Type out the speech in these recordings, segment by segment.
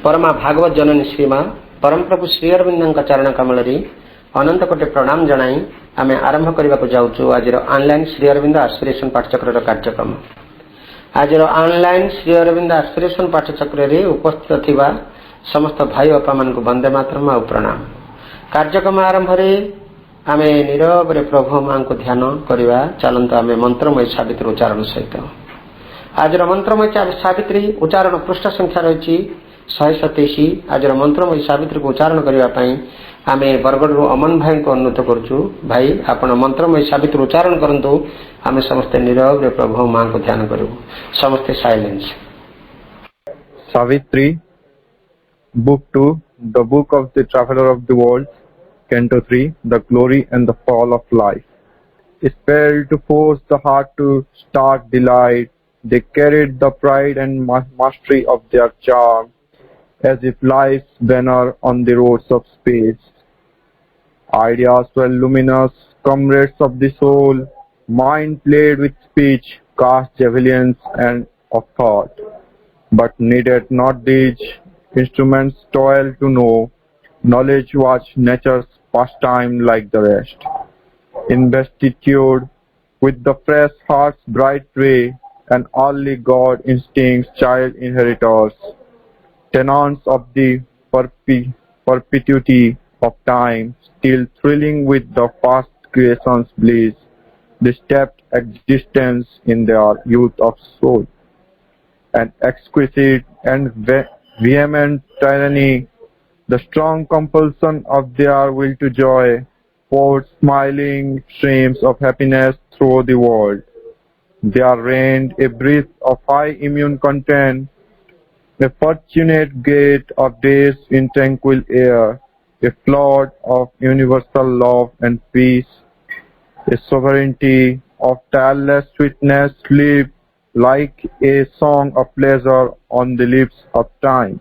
परमा भागवत जननी श्रीमा परम प्रभु श्री अरविंद चरण कमल अनंत कोटि प्रणाम जनाई आम आरंभ करने को जाऊँ आज ऑनलाइन श्री अरविंद आस्पिरेशन पाठचक्र कार्यक्रम। आज ऑनलाइन श्री अरविंद आस्पिरेशन पाठचक्र उपस्थित थिबा समस्त भाई बापा मान वंदे मातरम आ प्रणाम। कार्यक्रम आरंभ आम नीरव प्रभु मां को ध्यान करवा चलतु आम मंत्रमय सावित्री उच्चारण सहित। आज मंत्रमय सावित्री उच्चारण पृष्ठ संख्या रही 127। आज मंत्रमय सावित्री को उच्चारण करने आम बरगढ़ अमन भाई को अनुरोध करुँ, भाई आपण मंत्रमय सावित्री उच्चारण करूँ। आम समस्ते नीरव प्रभु मां को ध्यान करूँ, समस्ते silence. Savitri, Book 2, The Book of the Traveler of the World, Canto 3, The Glory and the Fall of Life. Spelled to force the heart to start delight, they carried the pride and mastery of their charm, as if life's banner on the roads of space. Ideas were luminous, comrades of the soul, mind played with speech, cast javelins and of thought. But needed not these instruments toil to know, knowledge was nature's pastime like the rest. Investitured with the fresh heart's bright ray, and early God instincts child inheritors, tenants of the perpetuity of time, still thrilling with the past creation's bliss, they stepped existence in their youth of soul. An exquisite and vehement tyranny, the strong compulsion of their will to joy, poured smiling streams of happiness through the world. There reigned a breath of high immune content, a fortunate gate of days in tranquil air, a flood of universal love and peace, a sovereignty of tireless sweetness lived like a song of pleasure on the lips of time.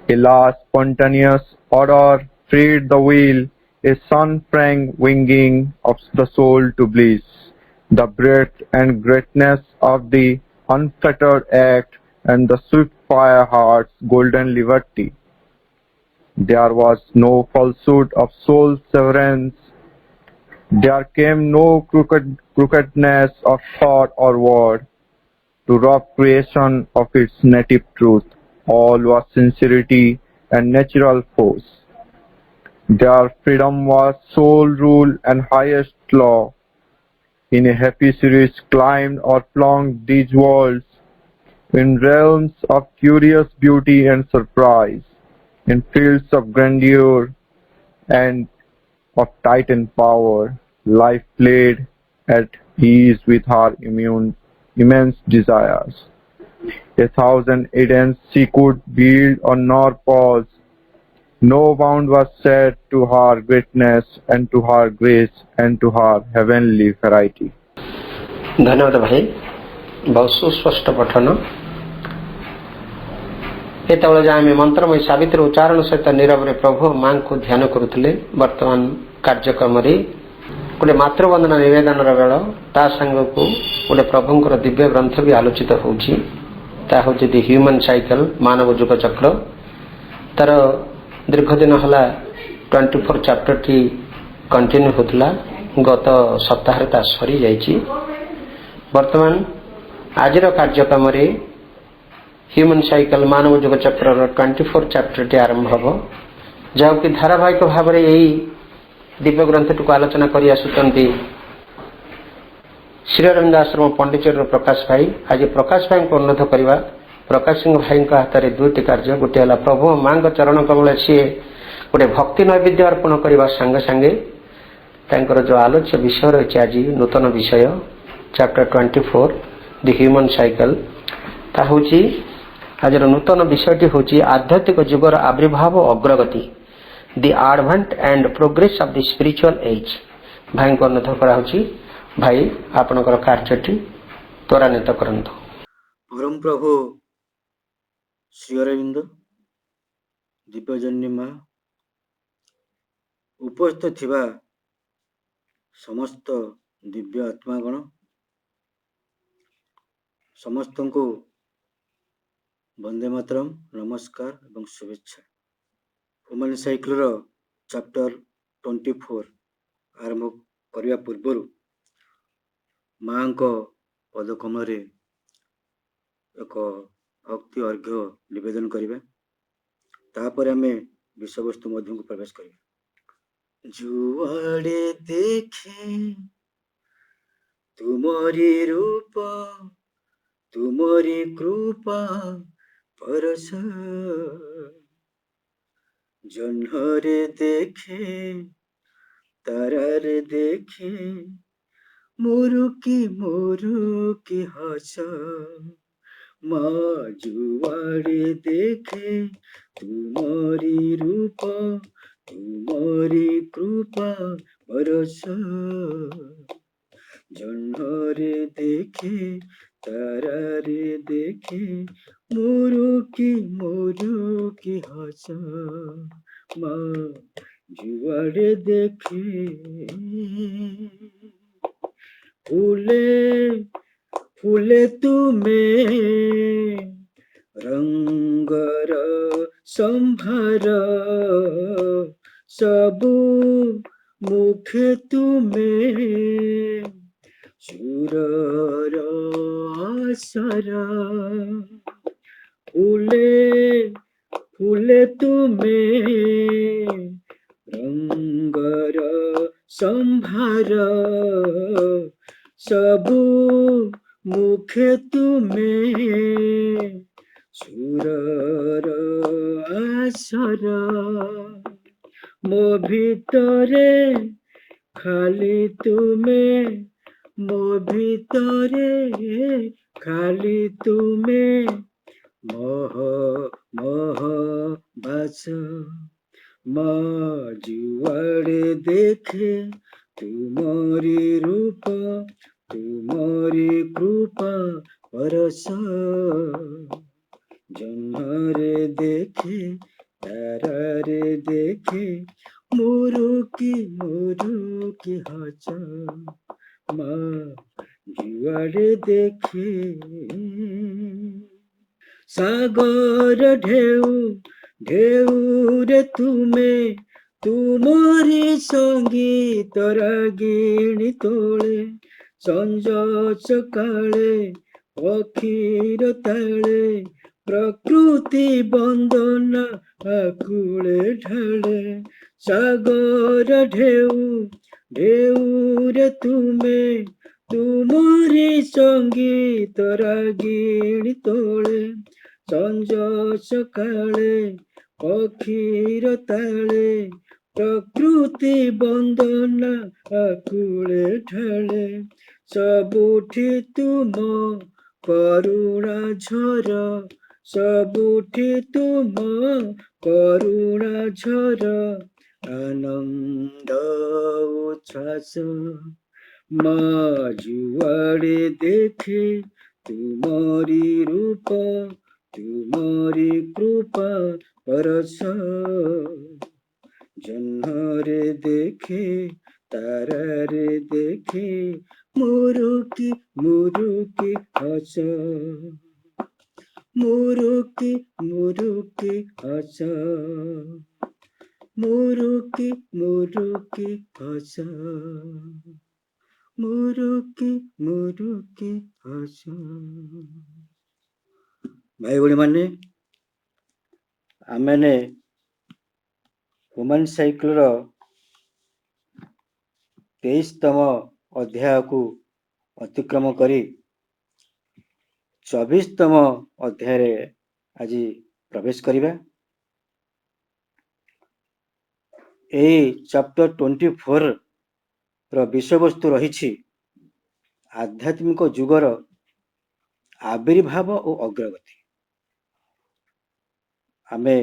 A last spontaneous odor freed the wheel, a sun-frank winging of the soul to bliss, the breadth and greatness of the unfettered act, and the swift fire heart's golden liberty. There was no falsehood of soul's severance. There came no crookedness of thought or word to rob creation of its native truth. All was sincerity and natural force. Their freedom was sole rule and highest law. In a happy series climbed or flung these worlds, in realms of curious beauty and surprise, in fields of grandeur and of titan power, life played at ease with her immense desires. A thousand Edens she could build or nor pause. No bound was set to her greatness and to her grace and to her heavenly variety. धन्यवाद भाई, बहुत सुस्पष्ट पठन। ये आम मंत्रमय सावित्री उच्चारण सहित नीरव प्रभु मां को ध्यान करुले। वर्तमान कार्यक्रम गोटे मातृवंदना निवेदन बेल ता सांग को गोटे प्रभुंर दिव्य ग्रंथ भी आलोचित होउछि, ता हूँ दि ह्यूमन साइकिल मानव जुग चक्र। तार दीर्घ दिन है 24 चैप्टर टी कंटिन्यू होता, गत सप्ताह ता सरी जाइछि। वर्तमान आज कार्यक्रम ह्यूमन साइकिल मानव जुग चक्र 24 चैप्टर टी आरंभ हम, जहाँकि धारावाहिक भाव में यही दिव्य ग्रंथ टी आलोचना कर श्री अरविंद आश्रम पंडिचेरी प्रकाश भाई। आज प्रकाश भाई को अनुरोध करवा, प्रकाश सिंह भाई हाथ में दुईटी कार्य, गोटे है प्रभु मां चरण कमल सी गोटे भक्ति नैवेद्य अर्पण करने सांगे सांगे जो आलोच्य विषय रही आज नूतन विषय चैप्टर 24 दि ह्यूमन साइकिल, ता हूँ आज नूतन विषयटी हूँ आध्यात्मिक जुगर आविर्भाव अग्रगति, the advent and progress of the spiritual age. भाई को अनुरोध कराऊँ, भाई आपणकर कार्यटी त्वरान्वित करंतु। परम प्रभु श्री अरविंद दिव्यजन्य माँ उपस्थित थिबा समस्त दिव्य आत्मागण ସମସ୍ତଙ୍କୁ ବନ୍ଦେ ମାତରମ୍, ନମସ୍କାର ଏବଂ ଶୁଭେଚ୍ଛା। ହ୍ୟୁମାନ୍ ସାଇକେଲର ଚାପ୍ଟର 24 ଆରମ୍ଭ କରିବା ପୂର୍ବରୁ ମାଙ୍କ ପଦକମଳରେ ଏକ ଭକ୍ତି ଅର୍ଘ୍ୟ ନିବେଦନ କରିବା। ତାପରେ ଆମେ ବିଷୟବସ୍ତୁ ମଧ୍ୟକୁ ପ୍ରବେଶ କରିବା। ଯୁଆଡ଼େ ଦେଖେ ତୁମରି ରୂପ, ତୁମରି କୃପା ପରଶ, ଜହ୍ନରେ ଦେଖେ ତାରାରେ ଦେଖେ ମୁରୁକି ହସ, ମା ଯୁଆଡ଼େ ଦେଖେ ତୁମରି ରୂପ, ତୁମରି କୃପା ପରଶ, ଜହ୍ନରେ ଦେଖେ ତାରାରେ ଦେଖେ ମୁରୁକି ହସ, ମା ଯୁଆଡ଼େ ଦେଖେ। फूले फूले तुमे रंगर संभार, सबु मुखे तुमे सुरर आसर, फूले फूले तुमे रंगर संभार, सबु मुखे तुमे सुरर आसर, मो भितरे खाली तुमे, मो भितरे खाली तुमे मोह मोह बास, मा जुआड़े देखे तुमरी रूप, तुमरी कृपा परस, जह्नरे देखे तारारे देखे मुरुकी हस, मा जुआड़े देखे। सागर ढेउ ढेउ रे तुमे, तुमरी संगीत रागिणी तोळे, संज सकाळे पक्षीर ताळे, प्रकृति बंदना आकुळे ढाळे, सागर ढेउ ढेउ रे तुमे, तुमरी संगीत रागिणी तोळे, संज सकाळे पक्षीर ताळे, प्रकृति बंदना आकुळे ढाळे, सबुठी तुम करुणा झर, सबुठी तुम करुणा झर, आनंद उच्छ्वास, मा जुआड़े देखे तुमरी रूप, तुमरी कृपा परस, जह्नरे देखे तारारे देखे मुरुकी हस, मुरुकी हस, मुरुकी हस, मुरुकी हस। भाई भौणी माने आमने ह्यूमन साइकेल 23तम अध्याय को अतिक्रम करी 24तम अध्याय आज प्रवेश करिबा। एई चैप्टर 24 रो विषय वस्तु रही आध्यात्मिक जुगर आविर्भाव और अग्रगति। आमे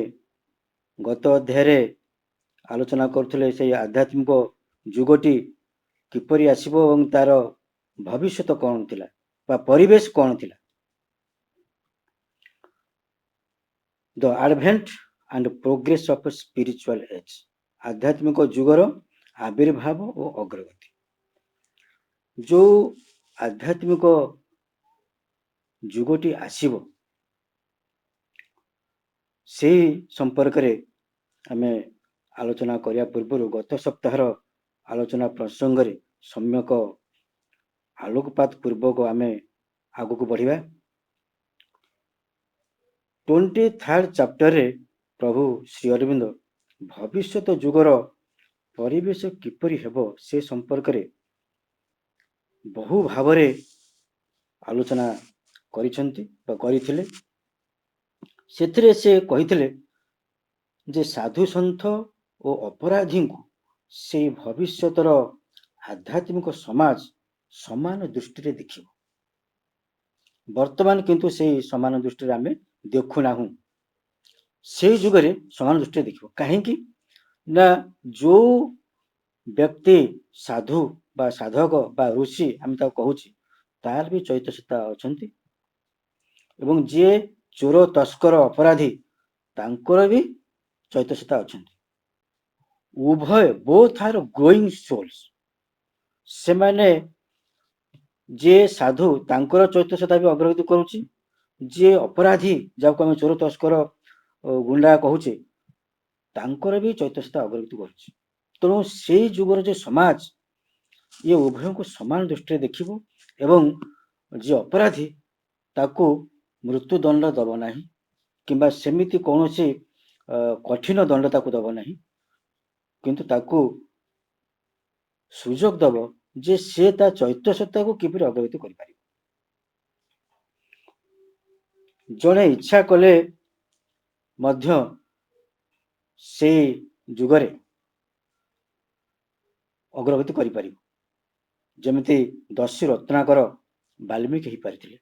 गत अध्याय आलोचना करथले से आध्यात्मिक जुगटी किपरि आसीबो और तार भविष्यत कौन थिला बा परिवेश कौन थिला। The advent and progress of spiritual age, आध्यात्मिक जुगर आविर्भाव और अग्रगति। जो आध्यात्मिक ଯୁଗଟି ଆସିବ ସେଇ ସମ୍ପର୍କରେ ଆମେ ଆଲୋଚନା କରିବା ପୂର୍ବରୁ ଗତ ସପ୍ତାହର ଆଲୋଚନା ପ୍ରସଙ୍ଗରେ ସମ୍ୟକ ଆଲୋକପାତ ପୂର୍ବକ ଆମେ ଆଗକୁ ବଢିବା। 23rd ଚାପ୍ଟରରେ ପ୍ରଭୁ ଶ୍ରୀ ଅରବିନ୍ଦ ଭବିଷ୍ୟତ ଯୁଗର ପରିବେଶ କିପରି ହେବ ସେ ସମ୍ପର୍କରେ ବହୁ ଭାବରେ ଆଲୋଚନା କରିଛନ୍ତି ବା କରିଥିଲେ। ସେଥିରେ ସେ କହିଥିଲେ ଯେ ସାଧୁ ସନ୍ଥ ଓ ଅପରାଧୀଙ୍କୁ ସେଇ ଭବିଷ୍ୟତର ଆଧ୍ୟାତ୍ମିକ ସମାଜ ସମାନ ଦୃଷ୍ଟିରେ ଦେଖିବ। ବର୍ତ୍ତମାନ କିନ୍ତୁ ସେଇ ସମାନ ଦୃଷ୍ଟିରେ ଆମେ ଦେଖୁନାହୁଁ। ସେଇ ଯୁଗରେ ସମାନ ଦୃଷ୍ଟିରେ ଦେଖିବ। କାହିଁକି ନା ଯୋଉ ବ୍ୟକ୍ତି ସାଧୁ ବା ସାଧକ ବା ଋଷି ଆମେ ତାକୁ କହୁଛି ତାର ବି ଚୈତନ୍ୟ ସତ୍ତା ଅଛନ୍ତି ଏବଂ ଯିଏ ଚୋର ତସ୍କର ଅପରାଧୀ ତାଙ୍କର ବି ଚୈତନ୍ୟ ସତ୍ତା ଅଛନ୍ତି। ଉଭୟ ବୋଥ୍ ଆର୍ ଗ୍ରୋଇଂ ସୋଲ୍ସ। ସେମାନେ ଯିଏ ସାଧୁ ତାଙ୍କର ଚୈତନ୍ୟ ସତ୍ତା ବି ଅଗ୍ରଗତି କରୁଛି, ଯିଏ ଅପରାଧୀ ଯାହାକୁ ଆମେ ଚୋର ତସ୍କର ଗୁଣ୍ଡା କହୁଛେ ତାଙ୍କର ବି ଚୈତନ୍ୟ ସତ୍ତା ଅଗ୍ରଗତି କରୁଛି। ତେଣୁ ସେଇ ଯୁଗର ଯେ ସମାଜ ଇଏ ଉଭୟଙ୍କୁ ସମାନ ଦୃଷ୍ଟିରେ ଦେଖିବ ଏବଂ ଯିଏ ଅପରାଧୀ ତାକୁ ମୃତ୍ୟୁଦଣ୍ଡ ଦବ ନାହିଁ କିମ୍ବା ସେମିତି କୌଣସି କଠିନ ଦଣ୍ଡ ତାକୁ ଦବ ନାହିଁ, କିନ୍ତୁ ତାକୁ ସୁଯୋଗ ଦବ ଯେ ସେ ତା ଚୈତନ୍ୟ ସତ୍ତାକୁ କିପରି ଅଗ୍ରଗତି କରିପାରିବ। ଜଣେ ଇଚ୍ଛା କଲେ ମଧ୍ୟ ସେଇ ଯୁଗରେ ଅଗ୍ରଗତି କରିପାରିବ, ଯେମିତି ଦସ୍ୟୁ ରତ୍ନାକର ବାଲ୍ମୀକି ହେଇପାରିଥିଲେ।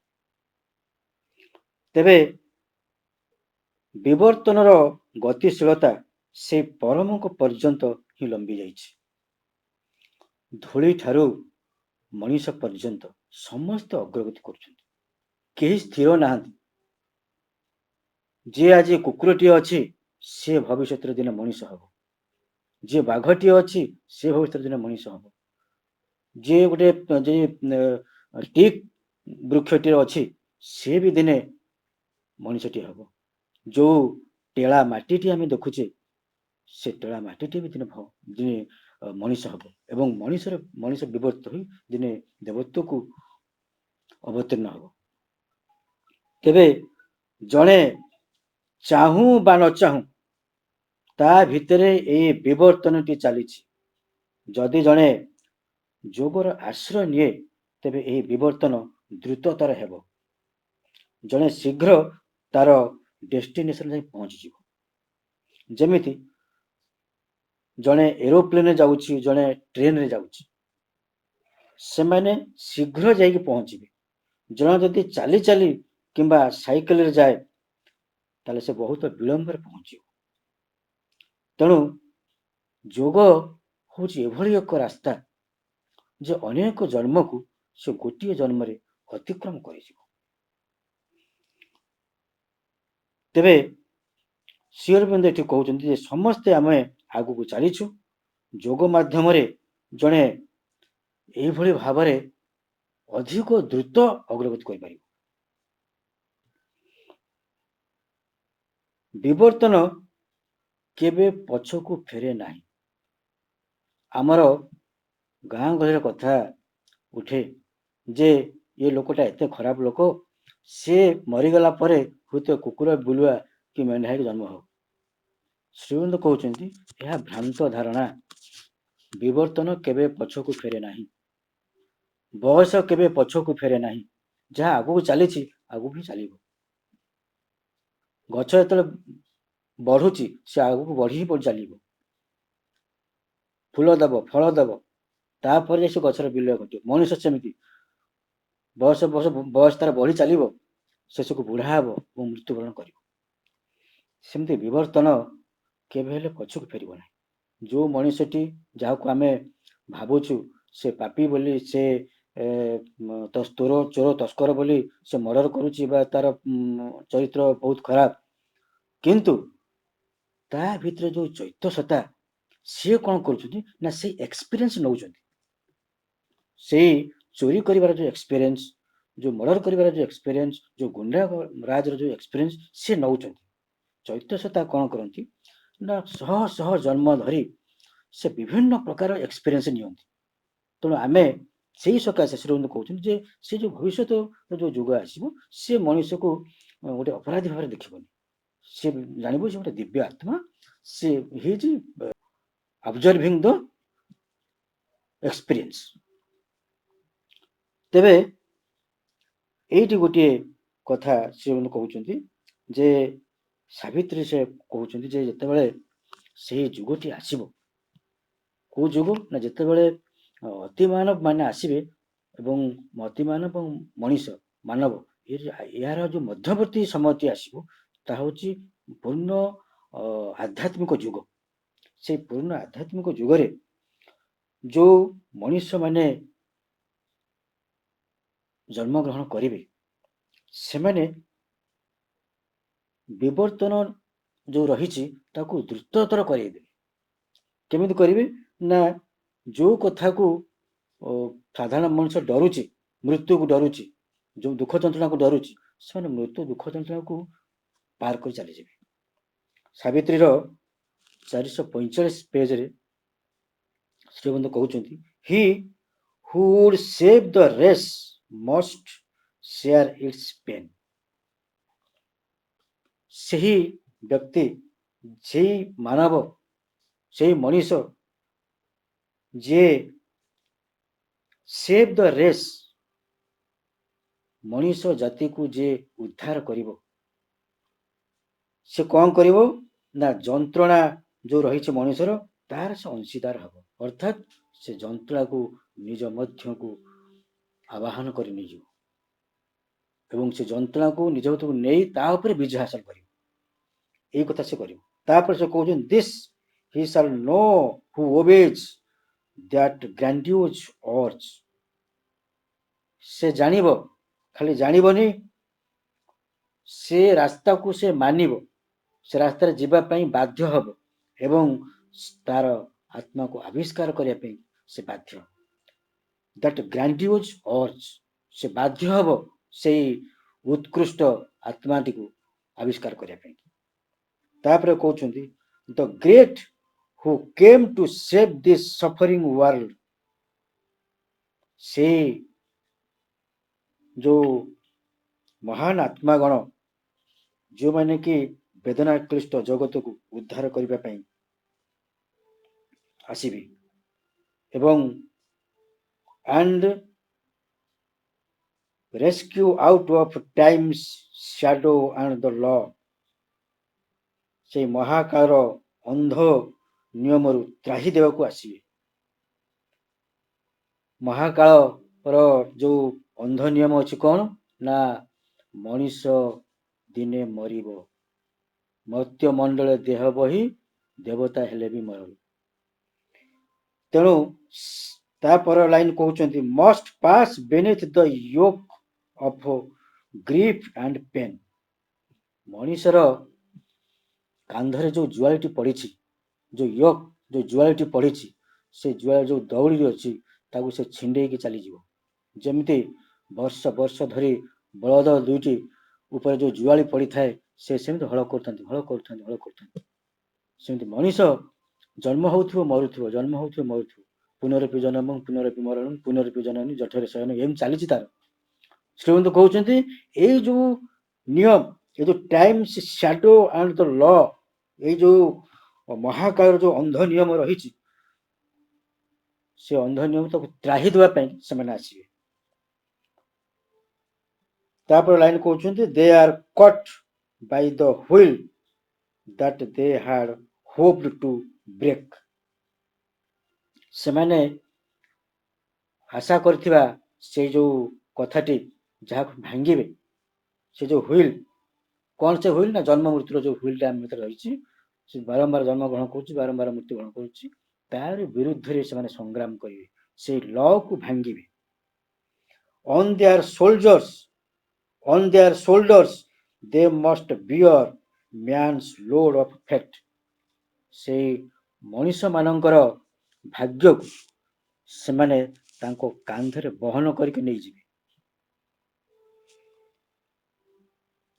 ତେବେ ବିବର୍ତ୍ତନର ଗତିଶୀଳତା ସେ ପରମଙ୍କ ପର୍ଯ୍ୟନ୍ତ ହିଁ ଲମ୍ବି ଯାଇଛି। ଧୂଳି ଠାରୁ ମଣିଷ ପର୍ଯ୍ୟନ୍ତ ସମସ୍ତେ ଅଗ୍ରଗତି କରୁଛନ୍ତି, କେହି ସ୍ଥିର ନାହାନ୍ତି। ଯିଏ ଆଜି କୁକୁରଟିଏ ଅଛି ସେ ଭବିଷ୍ୟତରେ ଦିନେ ମଣିଷ ହବ, ଯିଏ ବାଘଟିଏ ଅଛି ସେ ଭବିଷ୍ୟତରେ ଦିନେ ମଣିଷ ହବ, ଯିଏ ଗୋଟେ ଟିକ୍ ବୃକ୍ଷଟିଏ ଅଛି ସେ ବି ଦିନେ ମଣିଷଟିଏ ହବ। ଯୋଉ ଟେଳା ମାଟିଟି ଆମେ ଦେଖୁଛେ ସେ ଟେଳା ମାଟିଟି ବି ଦିନେ ମଣିଷ ହବ ଏବଂ ମଣିଷ ବିବର୍ତ୍ତ ହୋଇ ଦିନେ ଦେବତ୍ୱକୁ ଅବତୀର୍ଣ୍ଣ ହବ। ତେବେ ଜଣେ ଚାହୁଁ ବା ନ ଚାହୁଁ ତା ଭିତରେ ଏଇ ବିବର୍ତ୍ତନଟି ଚାଲିଛି। ଯଦି ଜଣେ ଯୋଗର ଆଶ୍ରୟ ନିଏ ତେବେ ଏହି ବିବର୍ତ୍ତନ ଦ୍ରୁତତର ହେବ। ଜଣେ ଶୀଘ୍ର ତାର ଡେଷ୍ଟିନେସନ ଯାଇ ପହଞ୍ଚିଯିବ। ଯେମିତି ଜଣେ ଏରୋପ୍ଲେନରେ ଯାଉଛି, ଜଣେ ଟ୍ରେନରେ ଯାଉଛି, ସେମାନେ ଶୀଘ୍ର ଯାଇକି ପହଞ୍ଚିବେ। ଜଣେ ଯଦି ଚାଲି ଚାଲି କିମ୍ବା ସାଇକେଲରେ ଯାଏ ତାହେଲେ ସେ ବହୁତ ବିଳମ୍ବରେ ପହଞ୍ଚିବ। ତେଣୁ ଯୋଗ ହଉଛି ଏଭଳି ଏକ ରାସ୍ତା ଯେ ଅନେକ ଜନ୍ମକୁ ସେ ଗୋଟିଏ ଜନ୍ମରେ ଅତିକ୍ରମ କରିଯିବ। ତେବେ ଶ୍ରୀ ଅରବିନ୍ଦ ଏଠି କହୁଛନ୍ତି ଯେ ସମସ୍ତେ ଆମେ ଆଗକୁ ଚାଲିଛୁ, ଯୋଗ ମାଧ୍ୟମରେ ଜଣେ ଏଇଭଳି ଭାବରେ ଅଧିକ ଦ୍ରୁତ ଅଗ୍ରଗତି କରିପାରିବ। ବିବର୍ତ୍ତନ କେବେ ପଛକୁ ଫେରେ ନାହିଁ। ଆମର ଗାଁ ଗହଳିର କଥା ଉଠେ ଯେ ଏ ଲୋକଟା ଏତେ ଖରାପ ଲୋକ, ସେ ମରିଗଲା ପରେ ହୁଏତ କୁକୁର ବିଲୁଆ କି ମେଣ୍ଢା ହେଇକି ଜନ୍ମ ହବ। ଶ୍ରୀଅରବିନ୍ଦ କହୁଛନ୍ତି ଏହା ଭ୍ରାନ୍ତ ଧାରଣା। ବିବର୍ତ୍ତନ କେବେ ପଛକୁ ଫେରେ ନାହିଁ, ବୟସ କେବେ ପଛକୁ ଫେରେ ନାହିଁ। ଯାହା ଆଗକୁ ଚାଲିଛି ଆଗକୁ ହିଁ ଚାଲିବ। ଗଛ ଯେତେବେଳେ ବଢୁଛି ସେ ଆଗକୁ ବଢି ହିଁ ଚାଲିବ, ଫୁଲ ଦବ, ଫଳ ଦବ, ତାପରେ ସେ ଗଛର ବିଲୟ ଘଟିବ। ମଣିଷ ସେମିତି ବୟସ ତାର ବଢି ଚାଲିବ, ଶେଷକୁ ବୁଢା ହବ ଏବଂ ମୃତ୍ୟୁବରଣ କରିବ। ସେମିତି ବିବର୍ତ୍ତନ କେବେ ହେଲେ ପଛକୁ ଫେରିବ ନାହିଁ। ଯୋଉ ମଣିଷଟି ଯାହାକୁ ଆମେ ଭାବୁଛୁ ସେ ପାପୀ ବୋଲି, ସେ ଚୋର ତସ୍କର ବୋଲି ସେ ମର୍ଡର କରୁଛି ବା ତାର ଚରିତ୍ର ବହୁତ ଖରାପ, କିନ୍ତୁ ତା ଭିତରେ ଯୋଉ ଚୈତ୍ୟ ସତ୍ତା ସିଏ କଣ କରୁଛନ୍ତି ନା ସେଇ ଏକ୍ସପିରିଏନ୍ସ ନଉଛନ୍ତି। ସେଇ ଚୋରି କରିବାର ଯୋଉ ଏକ୍ସପିରିଏନ୍ସ, जो मर्डर कर जो एक्सपीरियंस जो गुंडा राज जो एक्सपीरियंस सी नौ चैत्य सता कौन करती ना शह शह जन्म धरी से विभिन्न प्रकार एक्सपीरियंस नियंती तेणु आम से सकाशे श्रीरंग कहते जे से जो भविष्य जो जुग आसो सी मनुष्य को गोटे अपराधी भाव देखनी सी जानव से गोटे दिव्य आत्मा see his observing the experience तेबे एटी गोटे कथा श्रीरंग कहते जे सावित्री से कहते जे जितेबाला से जुगटी आसब कौ जुग ना जितेबाला अति मानव माने आसबे एवं अति मानव मनीष मानव यार जो मध्यवर्ती समय आसो ता हूँ पूर्ण आध्यात्मिक जुग से पूर्ण आध्यात्मिक जुगरे जो मनीष माने जन्म ग्रहण करेंगे से माने विवर्तन जो रही द्रुततर करेंगे केमिति करेंगे ना जो कथा को साधारण मनुष्य डरुची मृत्यु को डरुची जो दुख जंत्रणा को डरुची से मृत्यु दुख जंत्रणा को पार कर चली जाए सावित्री 445 पेज रे श्रीबंधु कहते he who would save the race must share its pain सही व्यक्ति से मानव से मनीष जे सेव द रेस मनीष जाति को जे उद्धार करिवो से कौन करिवो ना जंत्रणा जो रही मनुष्यर तार से अंशीदार हम अर्थात से जंत्रणा को निज मध्य को आवाहन कर एवं से जंत्रणा को निज मध्य को नहीं ता ऊपर विजय हासिल कर कथा से कर से कहते this he shall know who obeys that grandiose urge से जानिबो खाली जानिबोनी से रास्ता को से मानिबो से रास्ता रे जीवा पई बाध्य हबो एवं तार आत्मा को आविष्कार करिया पई से बाध्य दैट ग्रैंडियोज अर्ज से बाध्य हबो से उत्कृष्ट आत्माटी को आविष्कार करिया पई तापर कहउछंती the great who came to save this suffering world से जो महान आत्मागण जो माने कि वेदना क्लिष्ट जगत को उद्धार करने पाई आसीबे एवं and rescue out of times shadow and the law से महाकाल अंध नियम रु त्राही देवा को आसीबे महाकाल जो अंध नियम अच्छी कौन ना मनीष दिने मरिब मर्त्य मंडल देह बही देवता हेले भी मरल तेणु तापर लाइन कहते must pass beneath the yoke of grief and pain मनीषर कांधरे जो जुआलिटी पड़ी जो योक जो जुआलिटी पड़ी से जुआल जो दौड़ी अच्छी ताकू से छिंडे की चली जीवो जमिति वर्ष वर्ष धरी बलद दुईटी ऊपर जो जुआली पड़ी थाए से सेमती हल कर सेमती मनीष जन्म होउथिबो मरुथिबो जन्म होउथिबो मरुथिबो पुनरपि जन्म पुनरपि मरणम पुनरपि जननी जठरे शयन एम चली तार श्रीमंत कहते ये जो नियम ये जो time shadow and the law ये जो महाकाल जो अंध नियम रही से अंध नियम तो त्राही देवाई से आसवे तापर लाइन कहते they are cut by the wheel that they had hoped to break से माने आशा करथिबा से जो कथाटी जहाँ भांगे से जो व्हील कौन से व्हील ना जन्म मृत्यु जो व्हील टाइम भीतर रही बारंबार जन्म ग्रहण कर बारंबार मृत्यु ग्रहण कर तार विरुद्ध से माने संग्राम करेंगे से लॉ को भांगे on their shoulders they must bear man's load of fate से मनीष मानकर भाग्य को से माने तांको कांधरे बहन करके नहीं जीवे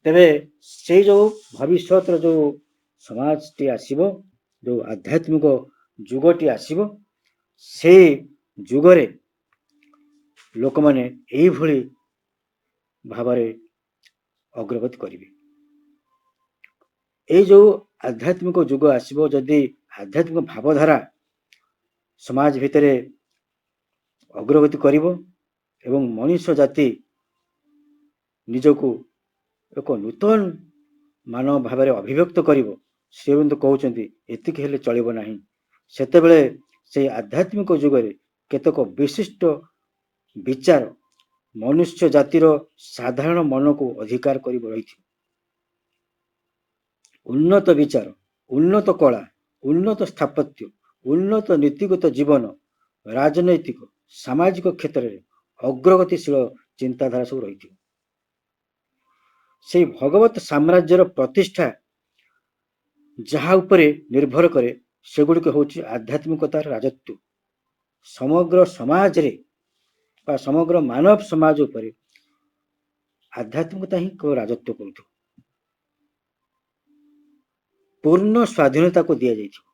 ତେବେ ସେଇ ଯୋଉ ଭବିଷ୍ୟତର ଯୋଉ ସମାଜଟି ଆସିବ, ଯୋଉ ଆଧ୍ୟାତ୍ମିକ ଯୁଗଟି ଆସିବ, ସେଇ ଯୁଗରେ ଲୋକମାନେ ଏଇଭଳି ଭାବରେ ଅଗ୍ରଗତି କରିବେ। ଏଇ ଯୋଉ ଆଧ୍ୟାତ୍ମିକ ଯୁଗ ଆସିବ, ଯଦି ଆଧ୍ୟାତ୍ମିକ ଭାବଧାରା ସମାଜ ଭିତରେ ଅଗ୍ରଗତି କରିବ ଏବଂ ମଣିଷ ଜାତି ନିଜକୁ ଏକ ନୂତନ ମାନବ ଭାବରେ ଅଭିବ୍ୟକ୍ତ କରିବ, ସେ କିନ୍ତୁ କହୁଛନ୍ତି ଏତିକି ହେଲେ ଚଳିବ ନାହିଁ। ସେତେବେଳେ ସେଇ ଆଧ୍ୟାତ୍ମିକ ଯୁଗରେ କେତେକ ବିଶିଷ୍ଟ ବିଚାର ମନୁଷ୍ୟ ଜାତିର ସାଧାରଣ ମନକୁ ଅଧିକାର କରି ରହିଥିବ। ଉନ୍ନତ ବିଚାର, ଉନ୍ନତ କଳା, ଉନ୍ନତ ସ୍ଥାପତ୍ୟ, ଉନ୍ନତ ନୀତିଗତ ଜୀବନ, ରାଜନୈତିକ ସାମାଜିକ କ୍ଷେତ୍ରରେ ଅଗ୍ରଗତିଶୀଳ ଚିନ୍ତାଧାରା ସବୁ ରହିଥିବ। ସେଇ ଭଗବତ ସାମ୍ରାଜ୍ୟର ପ୍ରତିଷ୍ଠା ଯାହା ଉପରେ ନିର୍ଭର କରେ ସେଗୁଡ଼ିକ ହେଉଛି ଆଧ୍ୟାତ୍ମିକତାର ରାଜତ୍ୱ। ସମଗ୍ର ସମାଜରେ ବା ସମଗ୍ର ମାନବ ସମାଜ ଉପରେ ଆଧ୍ୟାତ୍ମିକତା ହିଁ କେବଳ ରାଜତ୍ୱ କରୁଥିବ। ପୂର୍ଣ୍ଣ ସ୍ୱାଧୀନତାକୁ ଦିଆଯାଇଥିବ।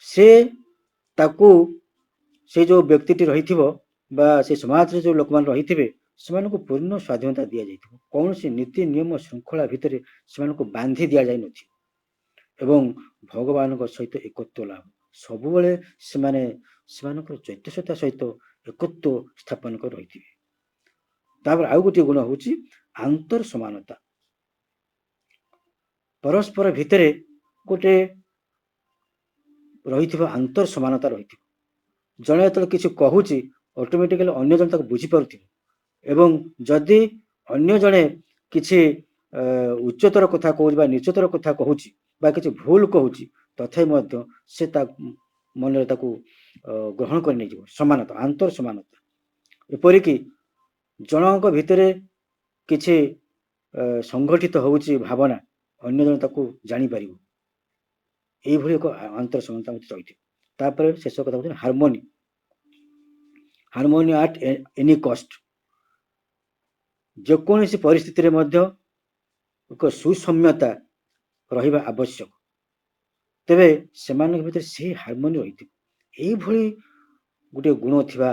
ସେ ତାକୁ ସେ ଯୋଉ ବ୍ୟକ୍ତିଟି ରହିଥିବ ବା ସେ ସମାଜରେ ଯୋଉ ଲୋକମାନେ ରହିଥିବେ ସେମାନଙ୍କୁ ପୂର୍ଣ୍ଣ ସ୍ୱାଧୀନତା ଦିଆଯାଇଥିବ। କୌଣସି ନୀତି ନିୟମ ଶୃଙ୍ଖଳା ଭିତରେ ସେମାନଙ୍କୁ ବାନ୍ଧି ଦିଆଯାଇ ନଥିବ ଏବଂ ଭଗବାନଙ୍କ ସହିତ ଏକତ୍ୱ ଲାଭ। ସବୁବେଳେ ସେମାନେ ସେମାନଙ୍କର ଚୈତନ୍ୟତା ସହିତ ଏକତ୍ୱ ସ୍ଥାପନ କରି ରହିଥିବେ। ତାପରେ ଆଉ ଗୋଟିଏ ଗୁଣ ହଉଛି ଆନ୍ତର ସମାନତା। ପରସ୍ପର ଭିତରେ ଗୋଟେ ରହିଥିବା ଆନ୍ତର ସମାନତା ରହିଥିବ। ଜଣେ ଯେତେବେଳେ କିଛି କହୁଛି ଅଟୋମେଟିକାଲି ଅନ୍ୟ ଜଣେ ତାକୁ ବୁଝିପାରୁଥିବ ଏବଂ ଯଦି ଅନ୍ୟ ଜଣେ କିଛି ଉଚ୍ଚତର କଥା କହୁଛି ବା ନିଚତର କଥା କହୁଛି ବା କିଛି ଭୁଲ କହୁଛି ତଥାପି ମଧ୍ୟ ସେ ତା ମନରେ ତାକୁ ଗ୍ରହଣ କରି ନେଇଯିବ। ସମାନତା, ଆନ୍ତର ସମାନତା। ଏପରିକି ଜଣଙ୍କ ଭିତରେ କିଛି ସଂଗଠିତ ହଉଛି ଭାବନା, ଅନ୍ୟ ଜଣେ ତାକୁ ଜାଣିପାରିବ। ଏଇଭଳି ଏକ ଆନ୍ତର ସମାନତା ମଧ୍ୟ ରହିଥିବ। ତାପରେ ଶେଷ କଥା ହଉଛି ହାରମୋନି। ହାରମୋନି ଆଟ୍ ଏନି କଷ୍ଟ। ଯେକୌଣସି ପରିସ୍ଥିତିରେ ମଧ୍ୟ ଏକ ସୁସମ୍ୟତା ରହିବା ଆବଶ୍ୟକ। ତେବେ ସେମାନଙ୍କ ଭିତରେ ସେହି ହାରମୋନି ରହିଥିବ। ଏଇଭଳି ଗୋଟିଏ ଗୁଣ ଥିବା